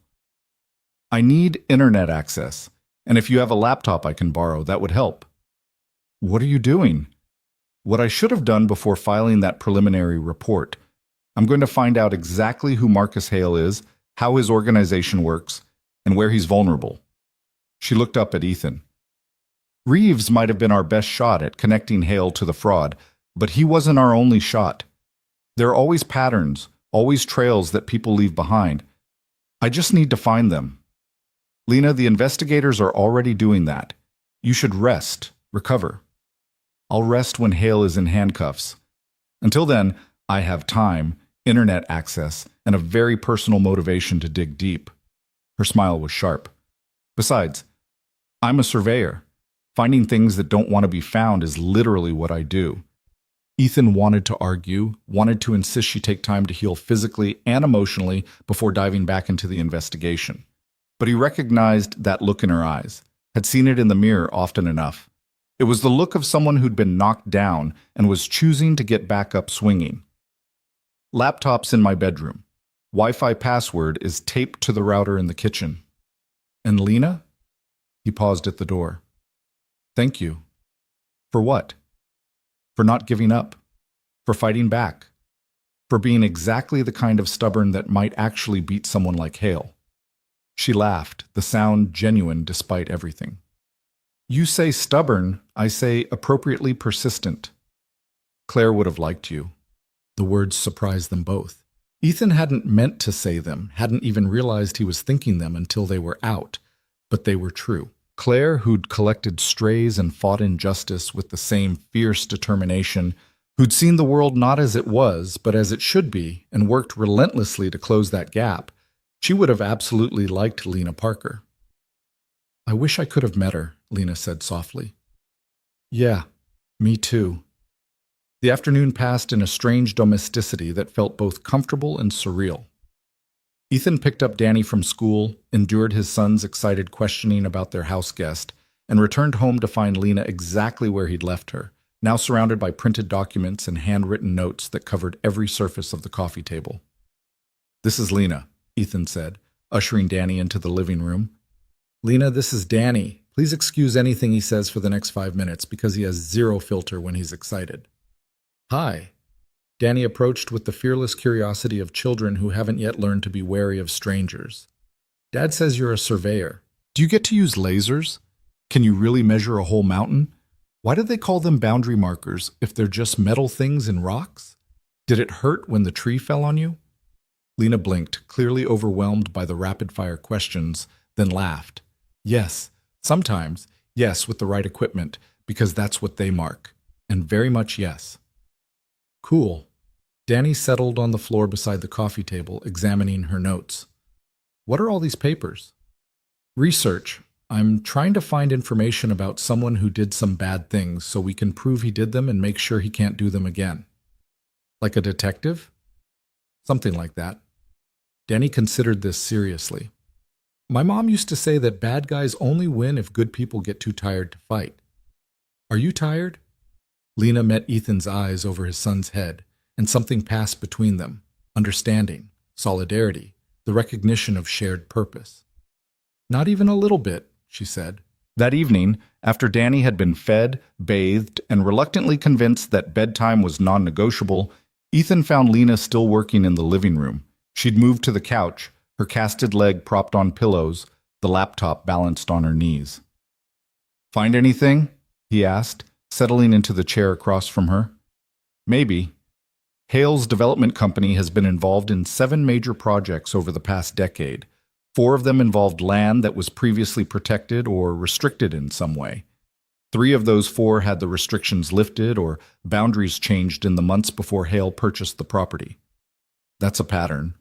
"I need internet access, and if you have a laptop I can borrow, that would help." "What are you doing?" "What I should have done before filing that preliminary report. I'm going to find out exactly who Marcus Hale is, how his organization works, and where he's vulnerable." She looked up at Ethan. "Reeves might have been our best shot at connecting Hale to the fraud, but he wasn't our only shot. There are always patterns, always trails that people leave behind. I just need to find them. Lena, the investigators are already doing that. You should rest, recover. I'll rest when Hale is in handcuffs. Until then, I have time, internet access, and a very personal motivation to dig deep." Her smile was sharp. "Besides, I'm a surveyor. Finding things that don't want to be found is literally what I do." Ethan wanted to argue, wanted to insist she take time to heal physically and emotionally before diving back into the investigation. But he recognized that look in her eyes, had seen it in the mirror often enough. It was the look of someone who'd been knocked down and was choosing to get back up swinging. "Laptop's in my bedroom. Wi-Fi password is taped to the router in the kitchen." "And Lena?" He paused at the door. "Thank you." "For what?" "For not giving up. For fighting back. For being exactly the kind of stubborn that might actually beat someone like Hale." She laughed, the sound genuine despite everything. "You say stubborn, I say appropriately persistent. Claire would have liked you." The words surprised them both. Ethan hadn't meant to say them, hadn't even realized he was thinking them until they were out, but they were true. Claire, who'd collected strays and fought injustice with the same fierce determination, who'd seen the world not as it was, but as it should be, and worked relentlessly to close that gap, she would have absolutely liked Lena Parker. "I wish I could have met her," Lena said softly. "Yeah, me too." The afternoon passed in a strange domesticity that felt both comfortable and surreal. Ethan picked up Danny from school, endured his son's excited questioning about their house guest, and returned home to find Lena exactly where he'd left her, now surrounded by printed documents and handwritten notes that covered every surface of the coffee table. "This is Lena," Ethan said, ushering Danny into the living room. "Lena, this is Danny. Please excuse anything he says for the next 5 minutes because he has zero filter when he's excited." "Hi." Danny approached with the fearless curiosity of children who haven't yet learned to be wary of strangers. "Dad says you're a surveyor. Do you get to use lasers? Can you really measure a whole mountain? Why do they call them boundary markers if they're just metal things in rocks? Did it hurt when the tree fell on you?" Lena blinked, clearly overwhelmed by the rapid-fire questions, then laughed. "Yes, sometimes, yes, with the right equipment, because that's what they mark. And very much yes." "Cool." Danny settled on the floor beside the coffee table, examining her notes. "What are all these papers?" "Research. I'm trying to find information about someone who did some bad things so we can prove he did them and make sure he can't do them again." "Like a detective?" "Something like that." Danny considered this seriously. "My mom used to say that bad guys only win if good people get too tired to fight. Are you tired?" Lena met Ethan's eyes over his son's head, and something passed between them, understanding, solidarity, the recognition of shared purpose. "Not even a little bit," she said. That evening, after Danny had been fed, bathed, and reluctantly convinced that bedtime was non-negotiable, Ethan found Lena still working in the living room. She'd moved to the couch, her casted leg propped on pillows, the laptop balanced on her knees. "Find anything?" he asked, settling into the chair across from her. "Maybe." Hale's development company has been involved in 7 major projects over the past decade. 4 of them involved land that was previously protected or restricted in some way. 3 of those 4 had the restrictions lifted or boundaries changed in the months before Hale purchased the property. That's a pattern.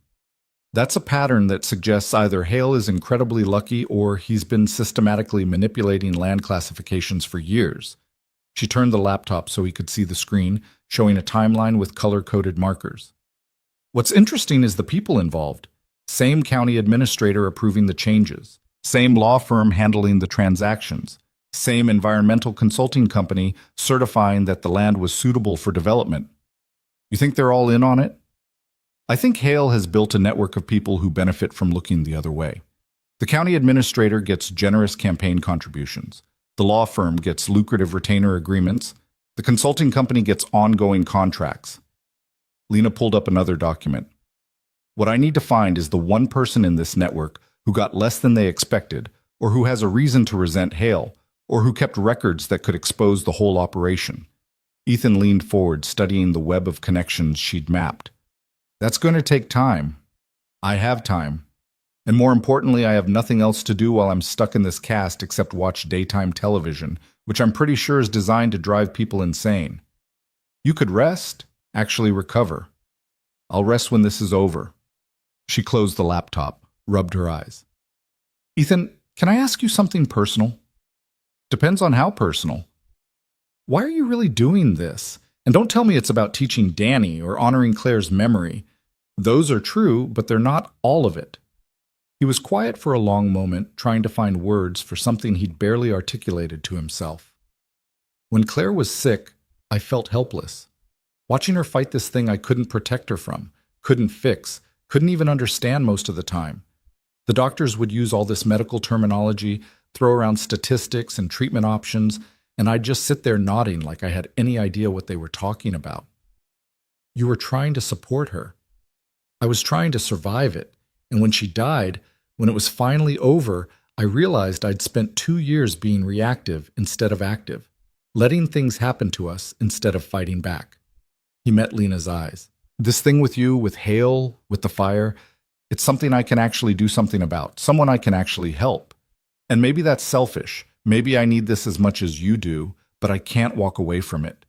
That's a pattern that suggests either Hale is incredibly lucky or he's been systematically manipulating land classifications for years. She turned the laptop so he could see the screen, showing a timeline with color-coded markers. What's interesting is the people involved. Same county administrator approving the changes. Same law firm handling the transactions. Same environmental consulting company certifying that the land was suitable for development. You think they're all in on it? I think Hale has built a network of people who benefit from looking the other way. The county administrator gets generous campaign contributions. The law firm gets lucrative retainer agreements. The consulting company gets ongoing contracts. Lena pulled up another document. What I need to find is the one person in this network who got less than they expected, or who has a reason to resent Hale, or who kept records that could expose the whole operation. Ethan leaned forward, studying the web of connections she'd mapped. That's going to take time. I have time. And more importantly, I have nothing else to do while I'm stuck in this cast except watch daytime television, which I'm pretty sure is designed to drive people insane. You could rest, actually recover. I'll rest when this is over. She closed the laptop, rubbed her eyes. Ethan, can I ask you something personal? Depends on how personal. Why are you really doing this? And don't tell me it's about teaching Danny or honoring Claire's memory. Those are true, but they're not all of it. He was quiet for a long moment, trying to find words for something he'd barely articulated to himself. When Claire was sick, I felt helpless. Watching her fight this thing I couldn't protect her from, couldn't fix, couldn't even understand most of the time. The doctors would use all this medical terminology, throw around statistics and treatment options, and I'd just sit there nodding like I had any idea what they were talking about. You were trying to support her. I was trying to survive it, and when she died, when it was finally over, I realized I'd spent 2 years being reactive instead of active, letting things happen to us instead of fighting back. He met Lena's eyes. This thing with you, with Hale, with the fire, it's something I can actually do something about, someone I can actually help. And maybe that's selfish. Maybe I need this as much as you do, but I can't walk away from it.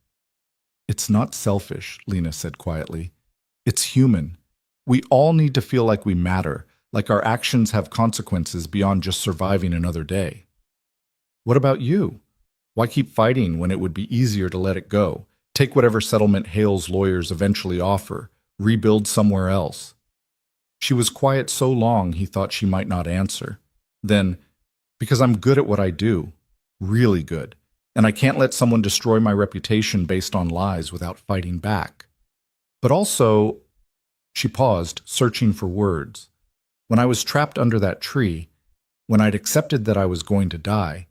It's not selfish, Lena said quietly. It's human. We all need to feel like we matter, like our actions have consequences beyond just surviving another day. What about you? Why keep fighting when it would be easier to let it go? Take whatever settlement Hale's lawyers eventually offer, rebuild somewhere else. She was quiet so long he thought she might not answer. Then, because I'm good at what I do, really good, and I can't let someone destroy my reputation based on lies without fighting back. But also, she paused, searching for words. When I was trapped under that tree, when I'd accepted that I was going to die,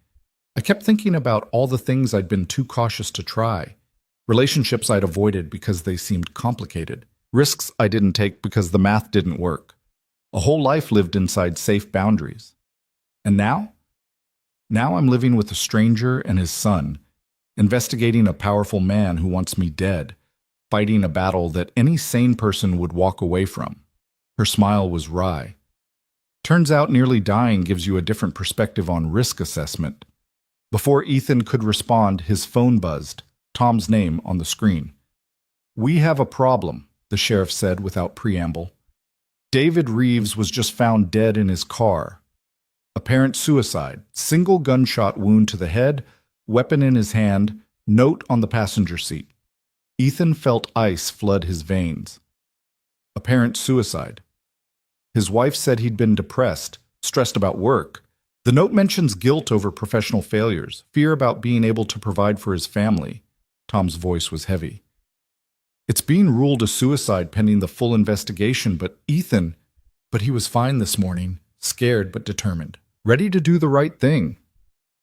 I kept thinking about all the things I'd been too cautious to try, relationships I'd avoided because they seemed complicated, risks I didn't take because the math didn't work. A whole life lived inside safe boundaries. And now? Now I'm living with a stranger and his son, investigating a powerful man who wants me dead, fighting a battle that any sane person would walk away from. Her smile was wry. Turns out nearly dying gives you a different perspective on risk assessment. Before Ethan could respond, his phone buzzed, Tom's name on the screen. "We have a problem," the sheriff said without preamble. "David Reeves was just found dead in his car. Apparent suicide, single gunshot wound to the head, weapon in his hand, note on the passenger seat." Ethan felt ice flood his veins. Apparent suicide. His wife said he'd been depressed, stressed about work. The note mentions guilt over professional failures, fear about being able to provide for his family. Tom's voice was heavy. "It's being ruled a suicide pending the full investigation, but Ethan..." But he was fine this morning, scared but determined, ready to do the right thing.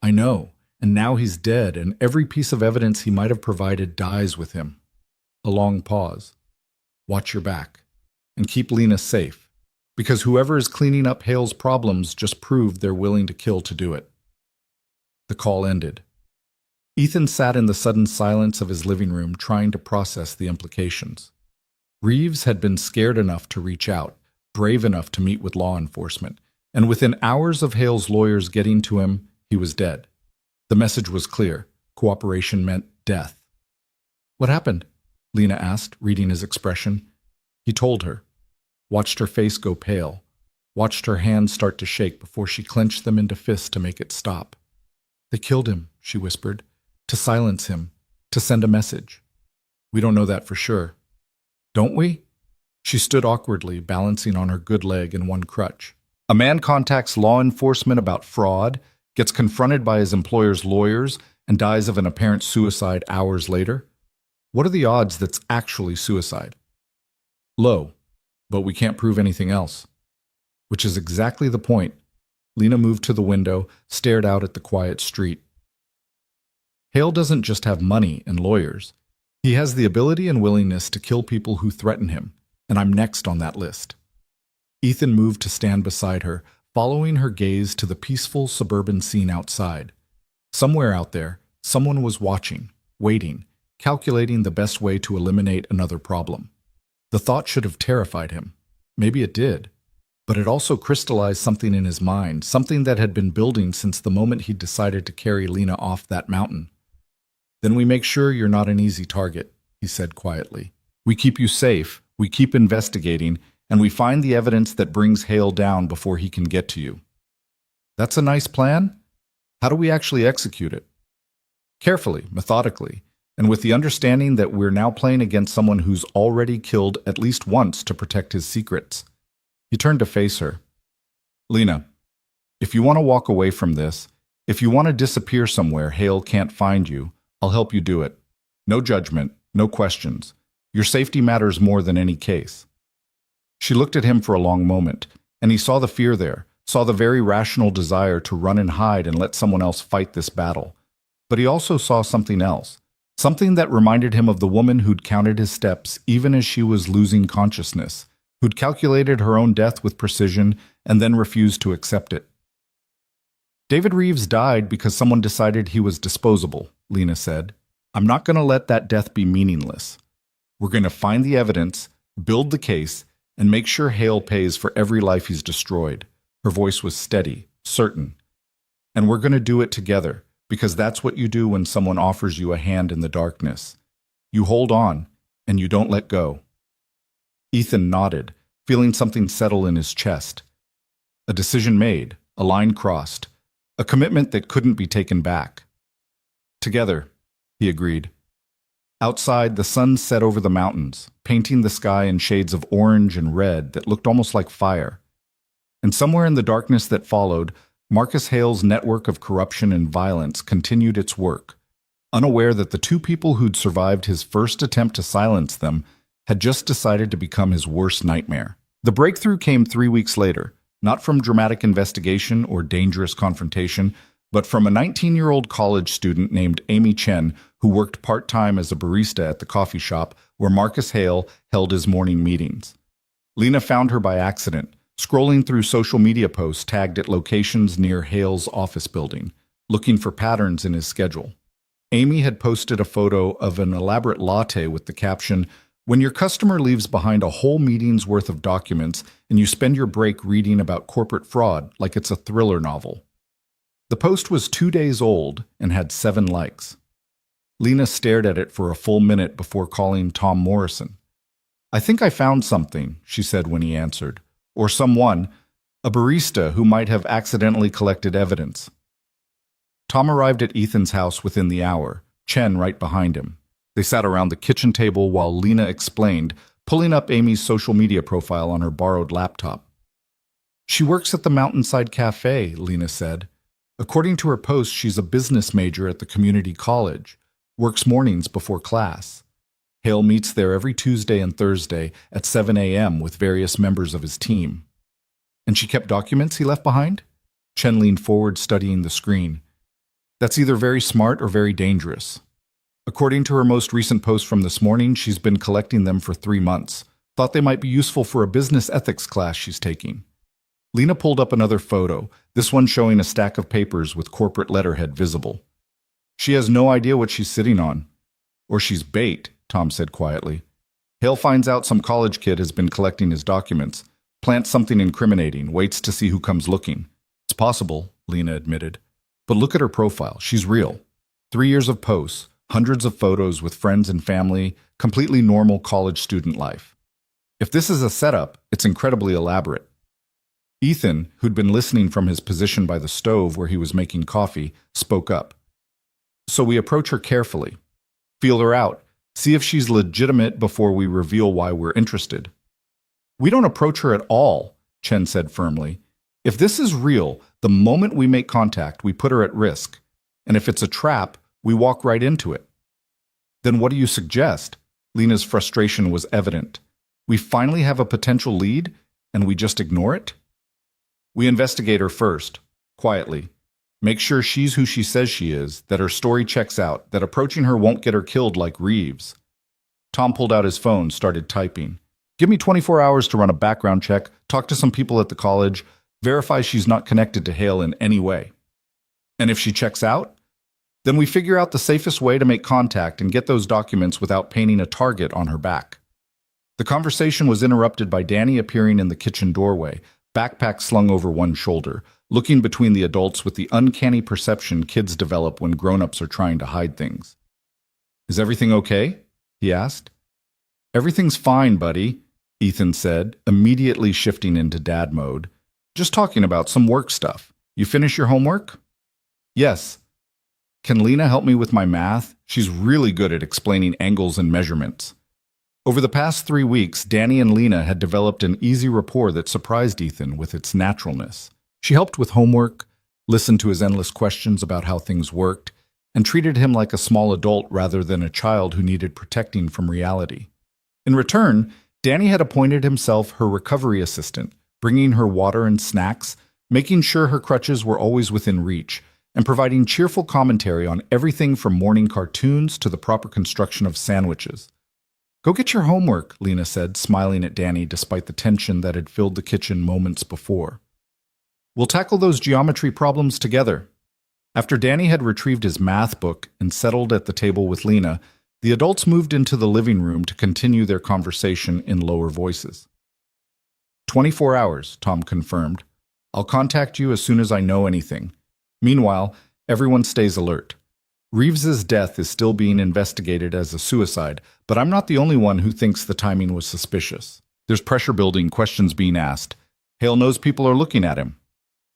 "I know, and now he's dead, and every piece of evidence he might have provided dies with him." A long pause. Watch your back. And keep Lena safe, because whoever is cleaning up Hale's problems just proved they're willing to kill to do it. The call ended. Ethan sat in the sudden silence of his living room trying to process the implications. Reeves had been scared enough to reach out, brave enough to meet with law enforcement, and within hours of Hale's lawyers getting to him, he was dead. The message was clear. Cooperation meant death. "What happened?" Lena asked, reading his expression. He told her, watched her face go pale, watched her hands start to shake before she clenched them into fists to make it stop. "They killed him," she whispered, "to silence him, to send a message. We don't know that for sure." "Don't we?" She stood awkwardly, balancing on her good leg and one crutch. A man contacts law enforcement about fraud, gets confronted by his employer's lawyers, and dies of an apparent suicide hours later. What are the odds that's actually suicide? Low, but we can't prove anything else. Which is exactly the point. Lena moved to the window, stared out at the quiet street. Hale doesn't just have money and lawyers. He has the ability and willingness to kill people who threaten him, and I'm next on that list. Ethan moved to stand beside her, following her gaze to the peaceful suburban scene outside. Somewhere out there, someone was watching, waiting, calculating the best way to eliminate another problem. The thought should have terrified him. Maybe it did. But it also crystallized something in his mind, something that had been building since the moment he decided to carry Lena off that mountain. "Then we make sure you're not an easy target," he said quietly. "We keep you safe, we keep investigating, and we find the evidence that brings Hale down before he can get to you." "That's a nice plan. How do we actually execute it?" "Carefully, methodically, and with the understanding that we're now playing against someone who's already killed at least once to protect his secrets." He turned to face her. "Lena, if you want to walk away from this, if you want to disappear somewhere Hale can't find you, I'll help you do it. No judgment, no questions. Your safety matters more than any case." She looked at him for a long moment, and he saw the fear there, saw the very rational desire to run and hide and let someone else fight this battle. But he also saw something else, something that reminded him of the woman who'd counted his steps even as she was losing consciousness, who'd calculated her own death with precision and then refused to accept it. "David Reeves died because someone decided he was disposable," Lena said. "I'm not going to let that death be meaningless. We're going to find the evidence, build the case, and make sure Hale pays for every life he's destroyed." Her voice was steady, certain. "And we're going to do it together, because that's what you do when someone offers you a hand in the darkness. You hold on, and you don't let go." Ethan nodded, feeling something settle in his chest. A decision made, a line crossed, a commitment that couldn't be taken back. "Together," he agreed. Outside, the sun set over the mountains, painting the sky in shades of orange and red that looked almost like fire. And somewhere in the darkness that followed, Marcus Hale's network of corruption and violence continued its work, unaware that the two people who'd survived his first attempt to silence them had just decided to become his worst nightmare. The breakthrough came 3 weeks later, not from dramatic investigation or dangerous confrontation, but from a 19-year-old college student named Amy Chen who worked part-time as a barista at the coffee shop where Marcus Hale held his morning meetings. Lena found her by accident, scrolling through social media posts tagged at locations near Hale's office building, looking for patterns in his schedule. Amy had posted a photo of an elaborate latte with the caption, "When your customer leaves behind a whole meeting's worth of documents and you spend your break reading about corporate fraud like it's a thriller novel." The post was 2 days old and had 7 likes. Lena stared at it for a full minute before calling Tom Morrison. "I think I found something," she said when he answered. "Or someone, a barista who might have accidentally collected evidence." Tom arrived at Ethan's house within the hour, Chen right behind him. They sat around the kitchen table while Lena explained, pulling up Amy's social media profile on her borrowed laptop. "She works at the Mountainside Cafe," Lena said. "According to her post, she's a business major at the community college, works mornings before class. Hale meets there every Tuesday and Thursday at 7 a.m. with various members of his team." "And she kept documents he left behind?" Chen leaned forward, studying the screen. "That's either very smart or very dangerous. According to her most recent post from this morning, she's been collecting them for 3 months, Thought they might be useful for a business ethics class she's taking. Lena pulled up another photo, this one showing a stack of papers with corporate letterhead visible. She has no idea what she's sitting on. Or she's bait, Tom said quietly. Hale finds out some college kid has been collecting his documents, plants something incriminating, waits to see who comes looking. It's possible, Lena admitted. But look at her profile. She's real. 3 years of posts, hundreds of photos with friends and family, completely normal college student life. If this is a setup, it's incredibly elaborate. Ethan, who'd been listening from his position by the stove where he was making coffee, spoke up. So we approach her carefully. Feel her out. See if she's legitimate before we reveal why we're interested. We don't approach her at all, Chen said firmly. If this is real, the moment we make contact, we put her at risk. And if it's a trap, we walk right into it. Then what do you suggest? Lena's frustration was evident. We finally have a potential lead, and we just ignore it? We investigate her first, quietly. Make sure she's who she says she is, that her story checks out, that approaching her won't get her killed like Reeves. Tom pulled out his phone, started typing. Give me 24 hours to run a background check, talk to some people at the college, verify she's not connected to Hale in any way. And if she checks out, then we figure out the safest way to make contact and get those documents without painting a target on her back. The conversation was interrupted by Danny appearing in the kitchen doorway, backpack slung over one shoulder, looking between the adults with the uncanny perception kids develop when grown-ups are trying to hide things. Is everything okay? He asked. Everything's fine, buddy, Ethan said, immediately shifting into dad mode. Just talking about some work stuff. You finish your homework? Yes. Can Lena help me with my math? She's really good at explaining angles and measurements. Over the past 3 weeks, Danny and Lena had developed an easy rapport that surprised Ethan with its naturalness. She helped with homework, listened to his endless questions about how things worked, and treated him like a small adult rather than a child who needed protecting from reality. In return, Danny had appointed himself her recovery assistant, bringing her water and snacks, making sure her crutches were always within reach, and providing cheerful commentary on everything from morning cartoons to the proper construction of sandwiches. Go get your homework, Lena said, smiling at Danny despite the tension that had filled the kitchen moments before. We'll tackle those geometry problems together. After Danny had retrieved his math book and settled at the table with Lena, the adults moved into the living room to continue their conversation in lower voices. 24 hours, Tom confirmed. I'll contact you as soon as I know anything. Meanwhile, everyone stays alert. Reeves's death is still being investigated as a suicide, but I'm not the only one who thinks the timing was suspicious. There's pressure building, questions being asked. Hale knows people are looking at him.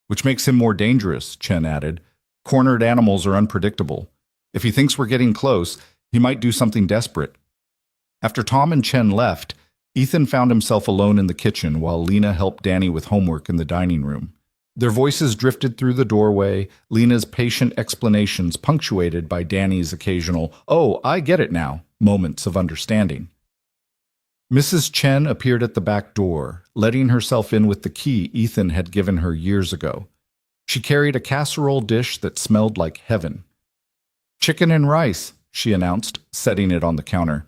Which makes him more dangerous, Chen added. Cornered animals are unpredictable. If he thinks we're getting close, he might do something desperate. After Tom and Chen left, Ethan found himself alone in the kitchen while Lena helped Danny with homework in the dining room. Their voices drifted through the doorway, Lena's patient explanations punctuated by Danny's occasional, "Oh, I get it now," moments of understanding. Mrs. Chen appeared at the back door, letting herself in with the key Ethan had given her years ago. She carried a casserole dish that smelled like heaven. "Chicken and rice," she announced, setting it on the counter.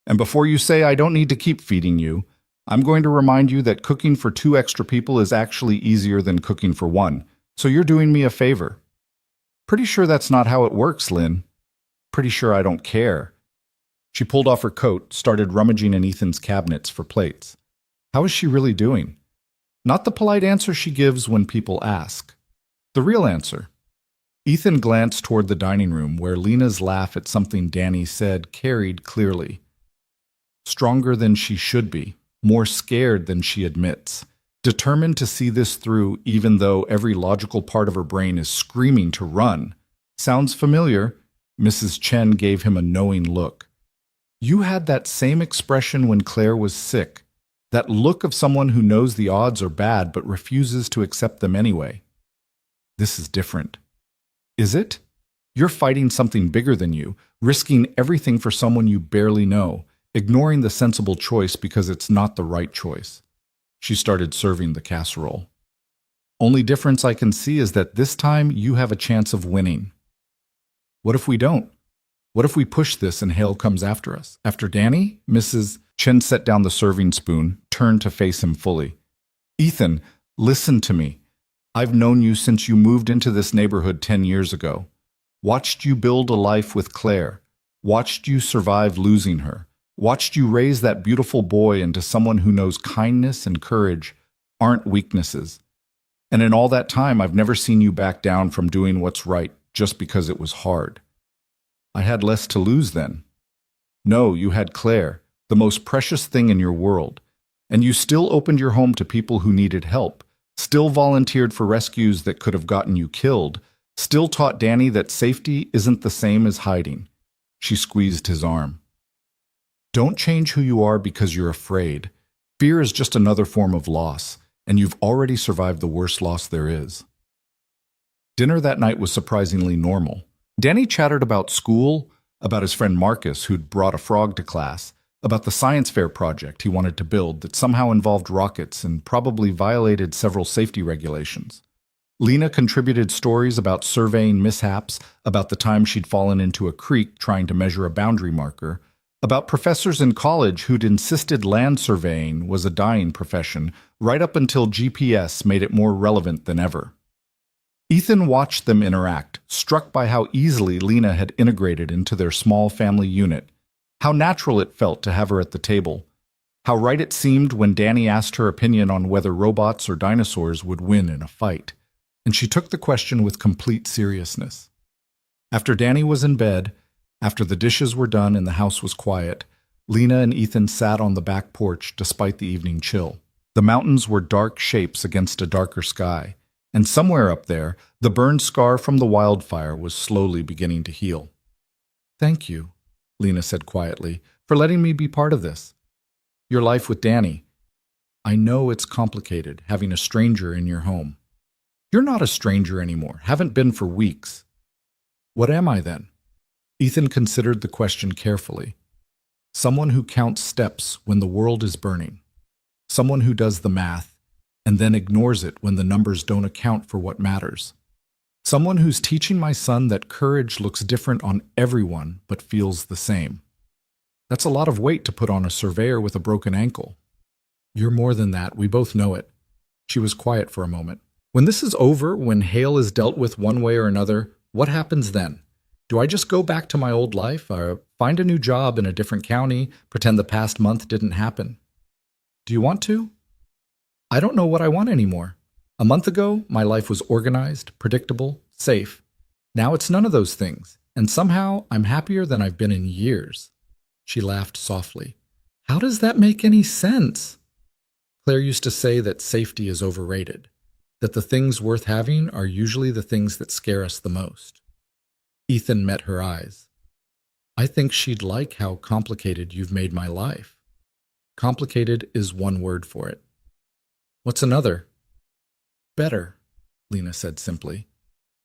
"And before you say I don't need to keep feeding you, I'm going to remind you that cooking for 2 extra people is actually easier than cooking for 1, so you're doing me a favor." "Pretty sure that's not how it works, Lynn." "Pretty sure I don't care." She pulled off her coat, started rummaging in Ethan's cabinets for plates. How is she really doing? Not the polite answer she gives when people ask. The real answer. Ethan glanced toward the dining room where Lena's laugh at something Danny said carried clearly. Stronger than she should be. More scared than she admits, determined to see this through even though every logical part of her brain is screaming to run. Sounds familiar? Mrs. Chen gave him a knowing look. You had that same expression when Claire was sick, that look of someone who knows the odds are bad but refuses to accept them anyway. This is different. Is it? You're fighting something bigger than you, risking everything for someone you barely know, ignoring the sensible choice because it's not the right choice. She started serving the casserole. Only difference I can see is that this time you have a chance of winning. What if we don't? What if we push this and Hale comes after us? After Danny? Mrs. Chen set down the serving spoon, turned to face him fully. Ethan, listen to me. I've known you since you moved into this neighborhood 10 years ago. Watched you build a life with Claire. Watched you survive losing her. Watched you raise that beautiful boy into someone who knows kindness and courage aren't weaknesses. And in all that time, I've never seen you back down from doing what's right just because it was hard. I had less to lose then. No, you had Claire, the most precious thing in your world. And you still opened your home to people who needed help, still volunteered for rescues that could have gotten you killed, still taught Danny that safety isn't the same as hiding. She squeezed his arm. Don't change who you are because you're afraid. Fear is just another form of loss, and you've already survived the worst loss there is. Dinner that night was surprisingly normal. Danny chattered about school, about his friend Marcus, who'd brought a frog to class, about the science fair project he wanted to build that somehow involved rockets and probably violated several safety regulations. Lena contributed stories about surveying mishaps, about the time she'd fallen into a creek trying to measure a boundary marker, about professors in college who'd insisted land surveying was a dying profession, right up until GPS made it more relevant than ever. Ethan watched them interact, struck by how easily Lena had integrated into their small family unit, how natural it felt to have her at the table, how right it seemed when Danny asked her opinion on whether robots or dinosaurs would win in a fight, and she took the question with complete seriousness. After Danny was in bed, after the dishes were done and the house was quiet, Lena and Ethan sat on the back porch despite the evening chill. The mountains were dark shapes against a darker sky, and somewhere up there, the burned scar from the wildfire was slowly beginning to heal. Thank you, Lena said quietly, for letting me be part of this. Your life with Danny. I know it's complicated, having a stranger in your home. You're not a stranger anymore, haven't been for weeks. What am I then? Ethan considered the question carefully. Someone who counts steps when the world is burning. Someone who does the math and then ignores it when the numbers don't account for what matters. Someone who's teaching my son that courage looks different on everyone but feels the same. That's a lot of weight to put on a surveyor with a broken ankle. You're more than that, we both know it. She was quiet for a moment. When this is over, when Hale is dealt with one way or another, what happens then? Do I just go back to my old life, or find a new job in a different county, pretend the past month didn't happen? Do you want to? I don't know what I want anymore. A month ago, my life was organized, predictable, safe. Now it's none of those things, and somehow I'm happier than I've been in years. She laughed softly. How does that make any sense? Claire used to say that safety is overrated, that the things worth having are usually the things that scare us the most. Ethan met her eyes. I think she'd like how complicated you've made my life. Complicated is one word for it. What's another? Better, Lena said simply.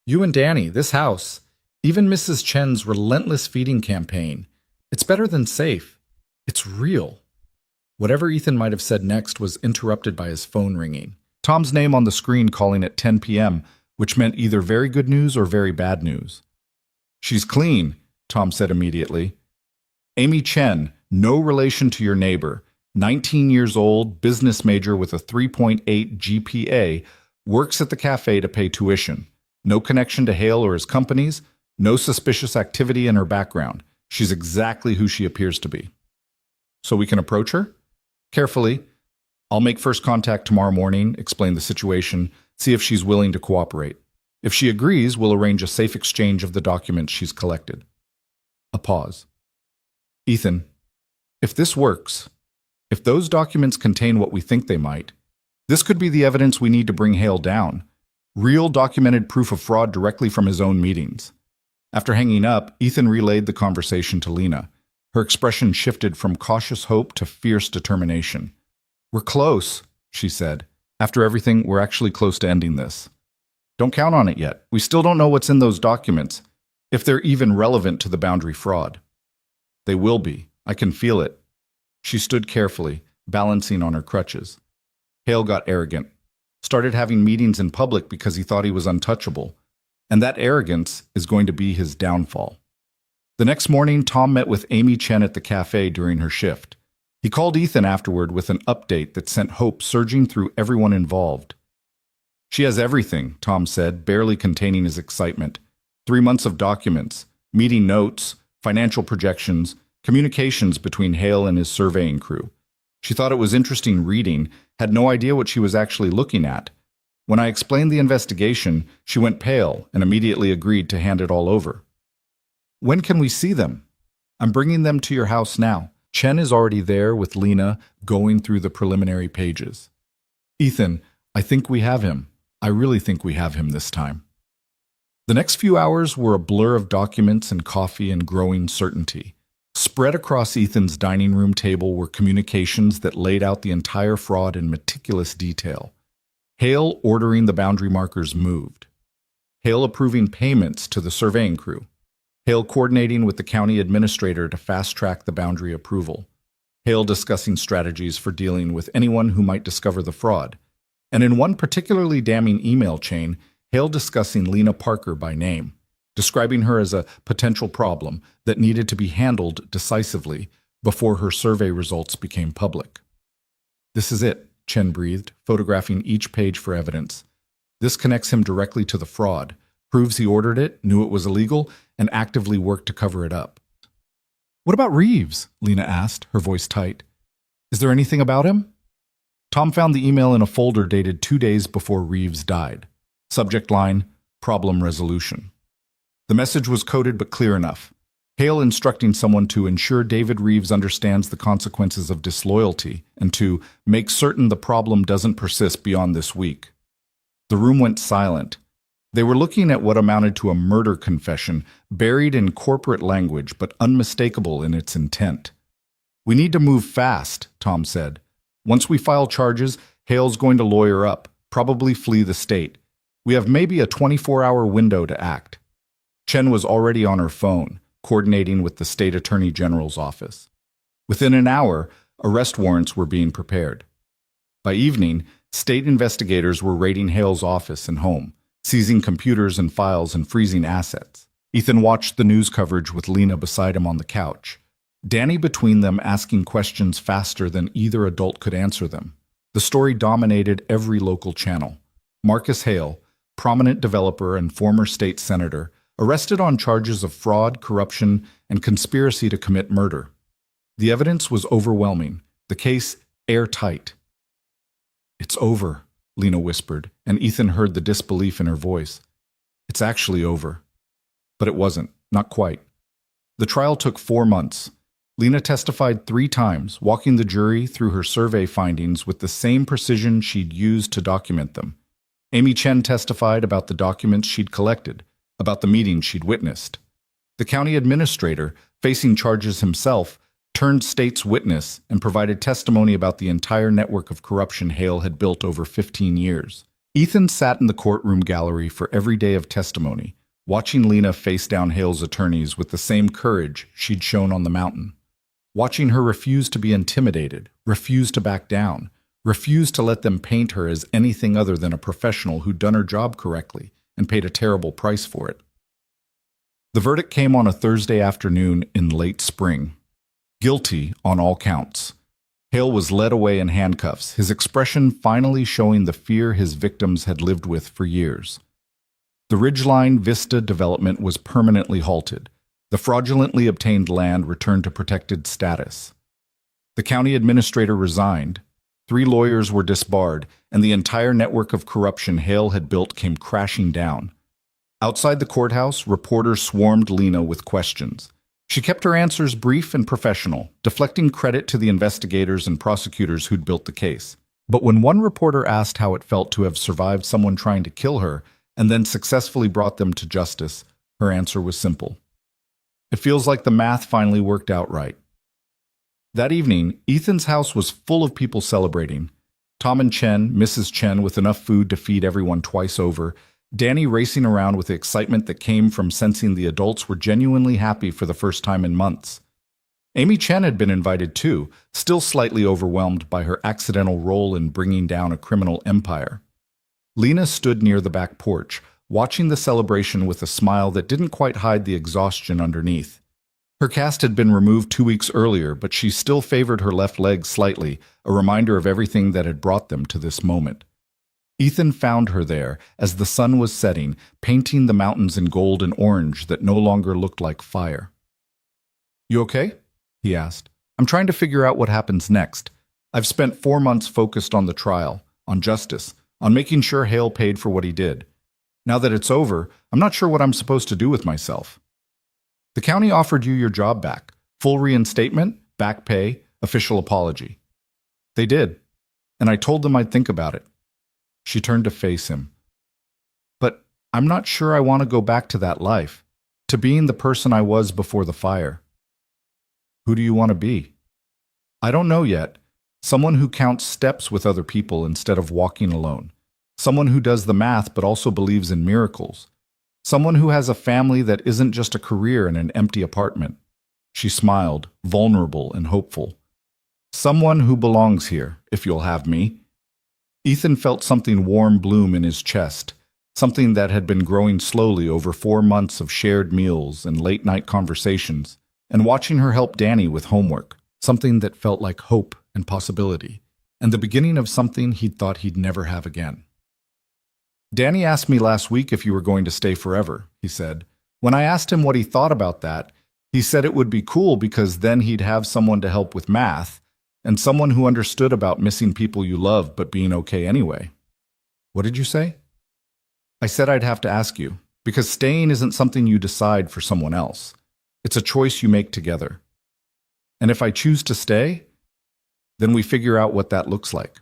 You and Danny, this house, even Mrs. Chen's relentless feeding campaign. It's better than safe. It's real. Whatever Ethan might have said next was interrupted by his phone ringing. Tom's name on the screen calling at 10 p.m., which meant either very good news or very bad news. She's clean, Tom said immediately. Amy Chen, no relation to your neighbor, 19 years old, business major with a 3.8 GPA, works at the cafe to pay tuition. No connection to Hale or his companies, no suspicious activity in her background. She's exactly who she appears to be. So we can approach her? Carefully. I'll make first contact tomorrow morning, explain the situation, see if she's willing to cooperate. If she agrees, we'll arrange a safe exchange of the documents she's collected. A pause. Ethan, if this works, if those documents contain what we think they might, this could be the evidence we need to bring Hale down. Real documented proof of fraud directly from his own meetings. After hanging up, Ethan relayed the conversation to Lena. Her expression shifted from cautious hope to fierce determination. We're close, she said. After everything, we're actually close to ending this. Don't count on it yet. We still don't know what's in those documents, if they're even relevant to the boundary fraud. They will be. I can feel it. She stood carefully, balancing on her crutches. Hale got arrogant, started having meetings in public because he thought he was untouchable, and that arrogance is going to be his downfall. The next morning, Tom met with Amy Chen at the cafe during her shift. He called Ethan afterward with an update that sent hope surging through everyone involved. She has everything, Tom said, barely containing his excitement. 3 months of documents, meeting notes, financial projections, communications between Hale and his surveying crew. She thought it was interesting reading, had no idea what she was actually looking at. When I explained the investigation, she went pale and immediately agreed to hand it all over. When can we see them? I'm bringing them to your house now. Chen is already there with Lena going through the preliminary pages. Ethan, I think we have him. I really think we have him this time. The next few hours were a blur of documents and coffee and growing certainty. Spread across Ethan's dining room table were communications that laid out the entire fraud in meticulous detail. Hale ordering the boundary markers moved. Hale approving payments to the surveying crew. Hale coordinating with the county administrator to fast-track the boundary approval. Hale discussing strategies for dealing with anyone who might discover the fraud. And in one particularly damning email chain, Hale discussing Lena Parker by name, describing her as a potential problem that needed to be handled decisively before her survey results became public. This is it, Chen breathed, photographing each page for evidence. This connects him directly to the fraud, proves he ordered it, knew it was illegal, and actively worked to cover it up. What about Reeves? Lena asked, her voice tight. Is there anything about him? Tom found the email in a folder dated 2 days before Reeves died. Subject line, problem resolution. The message was coded but clear enough. Hale instructing someone to ensure David Reeves understands the consequences of disloyalty and to make certain the problem doesn't persist beyond this week. The room went silent. They were looking at what amounted to a murder confession, buried in corporate language but unmistakable in its intent. We need to move fast, Tom said. Once we file charges, Hale's going to lawyer up, probably flee the state. We have maybe a 24-hour window to act. Chen was already on her phone, coordinating with the state attorney general's office. Within an hour, arrest warrants were being prepared. By evening, state investigators were raiding Hale's office and home, seizing computers and files and freezing assets. Ethan watched the news coverage with Lena beside him on the couch. Danny between them asking questions faster than either adult could answer them. The story dominated every local channel. Marcus Hale, prominent developer and former state senator, arrested on charges of fraud, corruption, and conspiracy to commit murder. The evidence was overwhelming, the case airtight. It's over, Lena whispered, and Ethan heard the disbelief in her voice. It's actually over. But it wasn't, not quite. The trial took 4 months. Lena testified 3 times, walking the jury through her survey findings with the same precision she'd used to document them. Amy Chen testified about the documents she'd collected, about the meetings she'd witnessed. The county administrator, facing charges himself, turned state's witness and provided testimony about the entire network of corruption Hale had built over 15 years. Ethan sat in the courtroom gallery for every day of testimony, watching Lena face down Hale's attorneys with the same courage she'd shown on the mountain. Watching her refuse to be intimidated, refuse to back down, refuse to let them paint her as anything other than a professional who'd done her job correctly and paid a terrible price for it. The verdict came on a Thursday afternoon in late spring. Guilty on all counts. Hale was led away in handcuffs, his expression finally showing the fear his victims had lived with for years. The Ridgeline Vista development was permanently halted. The fraudulently obtained land returned to protected status. The county administrator resigned. 3 lawyers were disbarred, and the entire network of corruption Hale had built came crashing down. Outside the courthouse, reporters swarmed Lena with questions. She kept her answers brief and professional, deflecting credit to the investigators and prosecutors who'd built the case. But when one reporter asked how it felt to have survived someone trying to kill her and then successfully brought them to justice, her answer was simple. It feels like the math finally worked out right. That evening, Ethan's house was full of people celebrating. Tom and Chen, Mrs. Chen with enough food to feed everyone twice over, Danny racing around with the excitement that came from sensing the adults were genuinely happy for the first time in months. Amy Chen had been invited too, still slightly overwhelmed by her accidental role in bringing down a criminal empire. Lena stood near the back porch, watching the celebration with a smile that didn't quite hide the exhaustion underneath. Her cast had been removed 2 weeks earlier, but she still favored her left leg slightly, a reminder of everything that had brought them to this moment. Ethan found her there as the sun was setting, painting the mountains in gold and orange that no longer looked like fire. "You okay?" he asked. "I'm trying to figure out what happens next. I've spent 4 months focused on the trial, on justice, on making sure Hale paid for what he did. Now that it's over, I'm not sure what I'm supposed to do with myself." "The county offered you your job back. Full reinstatement, back pay, official apology." "They did. And I told them I'd think about it." She turned to face him. "But I'm not sure I want to go back to that life, to being the person I was before the fire." "Who do you want to be?" "I don't know yet. Someone who counts steps with other people instead of walking alone. Someone who does the math but also believes in miracles. Someone who has a family that isn't just a career in an empty apartment." She smiled, vulnerable and hopeful. "Someone who belongs here, if you'll have me." Ethan felt something warm bloom in his chest, something that had been growing slowly over 4 months of shared meals and late-night conversations, and watching her help Danny with homework, something that felt like hope and possibility, and the beginning of something he'd thought he'd never have again. "Danny asked me last week if you were going to stay forever," he said. "When I asked him what he thought about that, he said it would be cool because then he'd have someone to help with math, and someone who understood about missing people you love but being okay anyway." "What did you say?" "I said I'd have to ask you, because staying isn't something you decide for someone else. It's a choice you make together. And if I choose to stay, then we figure out what that looks like.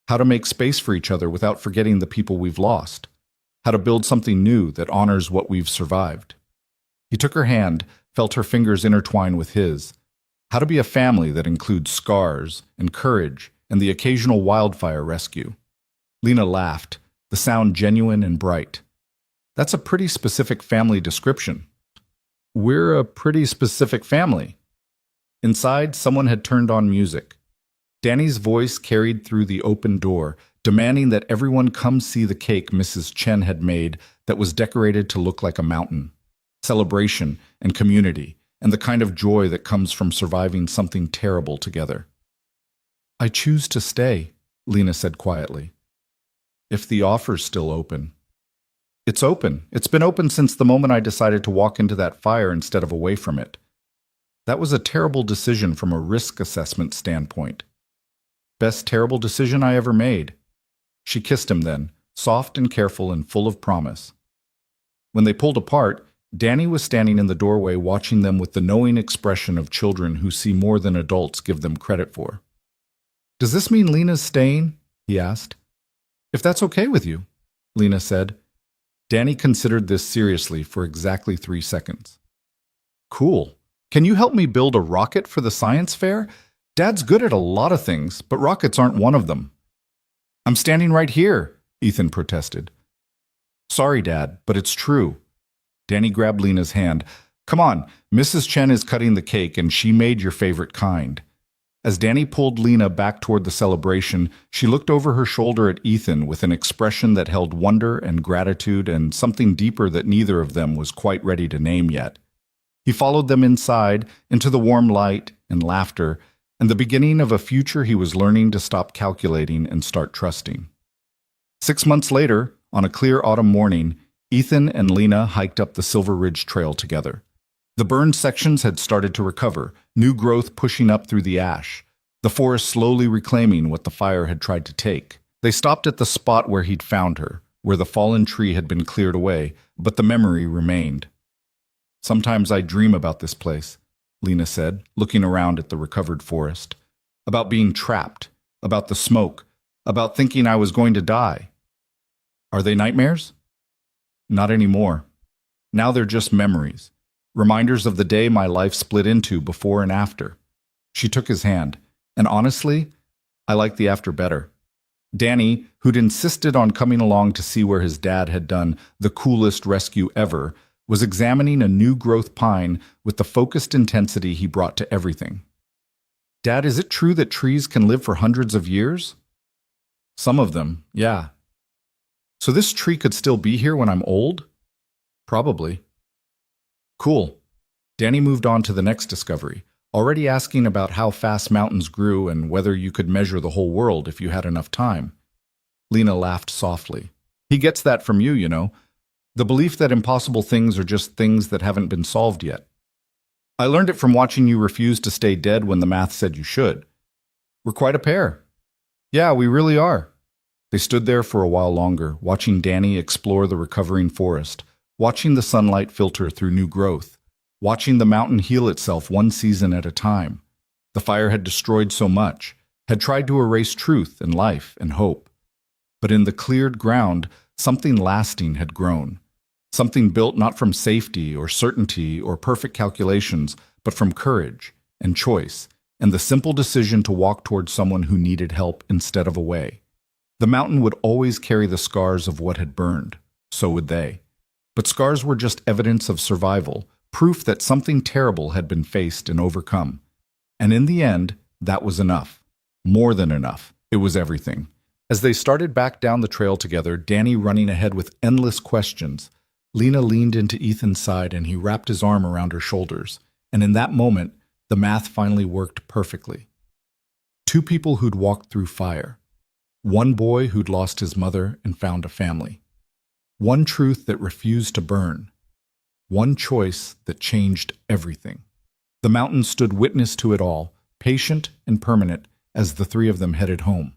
How to make space for each other without forgetting the people we've lost. How to build something new that honors what we've survived." He took her hand, felt her fingers intertwine with his. How to be a family that includes scars and courage and the occasional wildfire rescue. Lena laughed, the sound genuine and bright. "That's a pretty specific family description." "We're a pretty specific family." Inside, someone had turned on music. Danny's voice carried through the open door, demanding that everyone come see the cake Mrs. Chen had made that was decorated to look like a mountain. Celebration and community, and the kind of joy that comes from surviving something terrible together. "I choose to stay," Lena said quietly. "If the offer's still open." "It's open. It's been open since the moment I decided to walk into that fire instead of away from it. That was a terrible decision from a risk assessment standpoint. Best terrible decision I ever made." She kissed him then, soft and careful and full of promise. When they pulled apart, Danny was standing in the doorway watching them with the knowing expression of children who see more than adults give them credit for. "Does this mean Lena's staying?" he asked. "If that's okay with you," Lena said. Danny considered this seriously for exactly 3 seconds. "Cool. Can you help me build a rocket for the science fair? Dad's good at a lot of things, but rockets aren't one of them." "I'm standing right here," Ethan protested. "Sorry, Dad, but it's true." Danny grabbed Lena's hand. "Come on, Mrs. Chen is cutting the cake and she made your favorite kind." As Danny pulled Lena back toward the celebration, she looked over her shoulder at Ethan with an expression that held wonder and gratitude and something deeper that neither of them was quite ready to name yet. He followed them inside, into the warm light and laughter, and the beginning of a future he was learning to stop calculating and start trusting. 6 months later, on a clear autumn morning, Ethan and Lena hiked up the Silver Ridge Trail together. The burned sections had started to recover, new growth pushing up through the ash, the forest slowly reclaiming what the fire had tried to take. They stopped at the spot where he'd found her, where the fallen tree had been cleared away, but the memory remained. "Sometimes I dream about this place," Lena said, looking around at the recovered forest. "About being trapped, about the smoke, about thinking I was going to die." "Are they nightmares?" "Not anymore. Now they're just memories. Reminders of the day my life split into before and after." She took his hand, and honestly, I liked the after better. Danny, who'd insisted on coming along to see where his dad had done the coolest rescue ever, was examining a new growth pine with the focused intensity he brought to everything. "Dad, is it true that trees can live for hundreds of years?" "Some of them, yeah." "So this tree could still be here when I'm old?" "Probably." "Cool. Danny moved on to the next discovery, already asking about how fast mountains grew and whether you could measure the whole world if you had enough time. Lena laughed softly. He gets that from you, you know. The belief that impossible things are just things that haven't been solved yet. I learned it from watching you refuse to stay dead when the math said you should. We're quite a pair. Yeah, we really are. They stood there for a while longer, watching Danny explore the recovering forest, watching the sunlight filter through new growth, watching the mountain heal itself one season at a time. The fire had destroyed so much, had tried to erase truth and life and hope. But in the cleared ground, something lasting had grown. Something built not from safety or certainty or perfect calculations, but from courage and choice and the simple decision to walk towards someone who needed help instead of away. The mountain would always carry the scars of what had burned. So would they. But scars were just evidence of survival, proof that something terrible had been faced and overcome. And in the end, that was enough. More than enough. It was everything. As they started back down the trail together, Danny running ahead with endless questions, Lena leaned into Ethan's side and he wrapped his arm around her shoulders. And in that moment, the math finally worked perfectly. Two people who'd walked through fire. One boy who'd lost his mother and found a family. One truth that refused to burn. One choice that changed everything. The mountain stood witness to it all, patient and permanent, as the three of them headed home.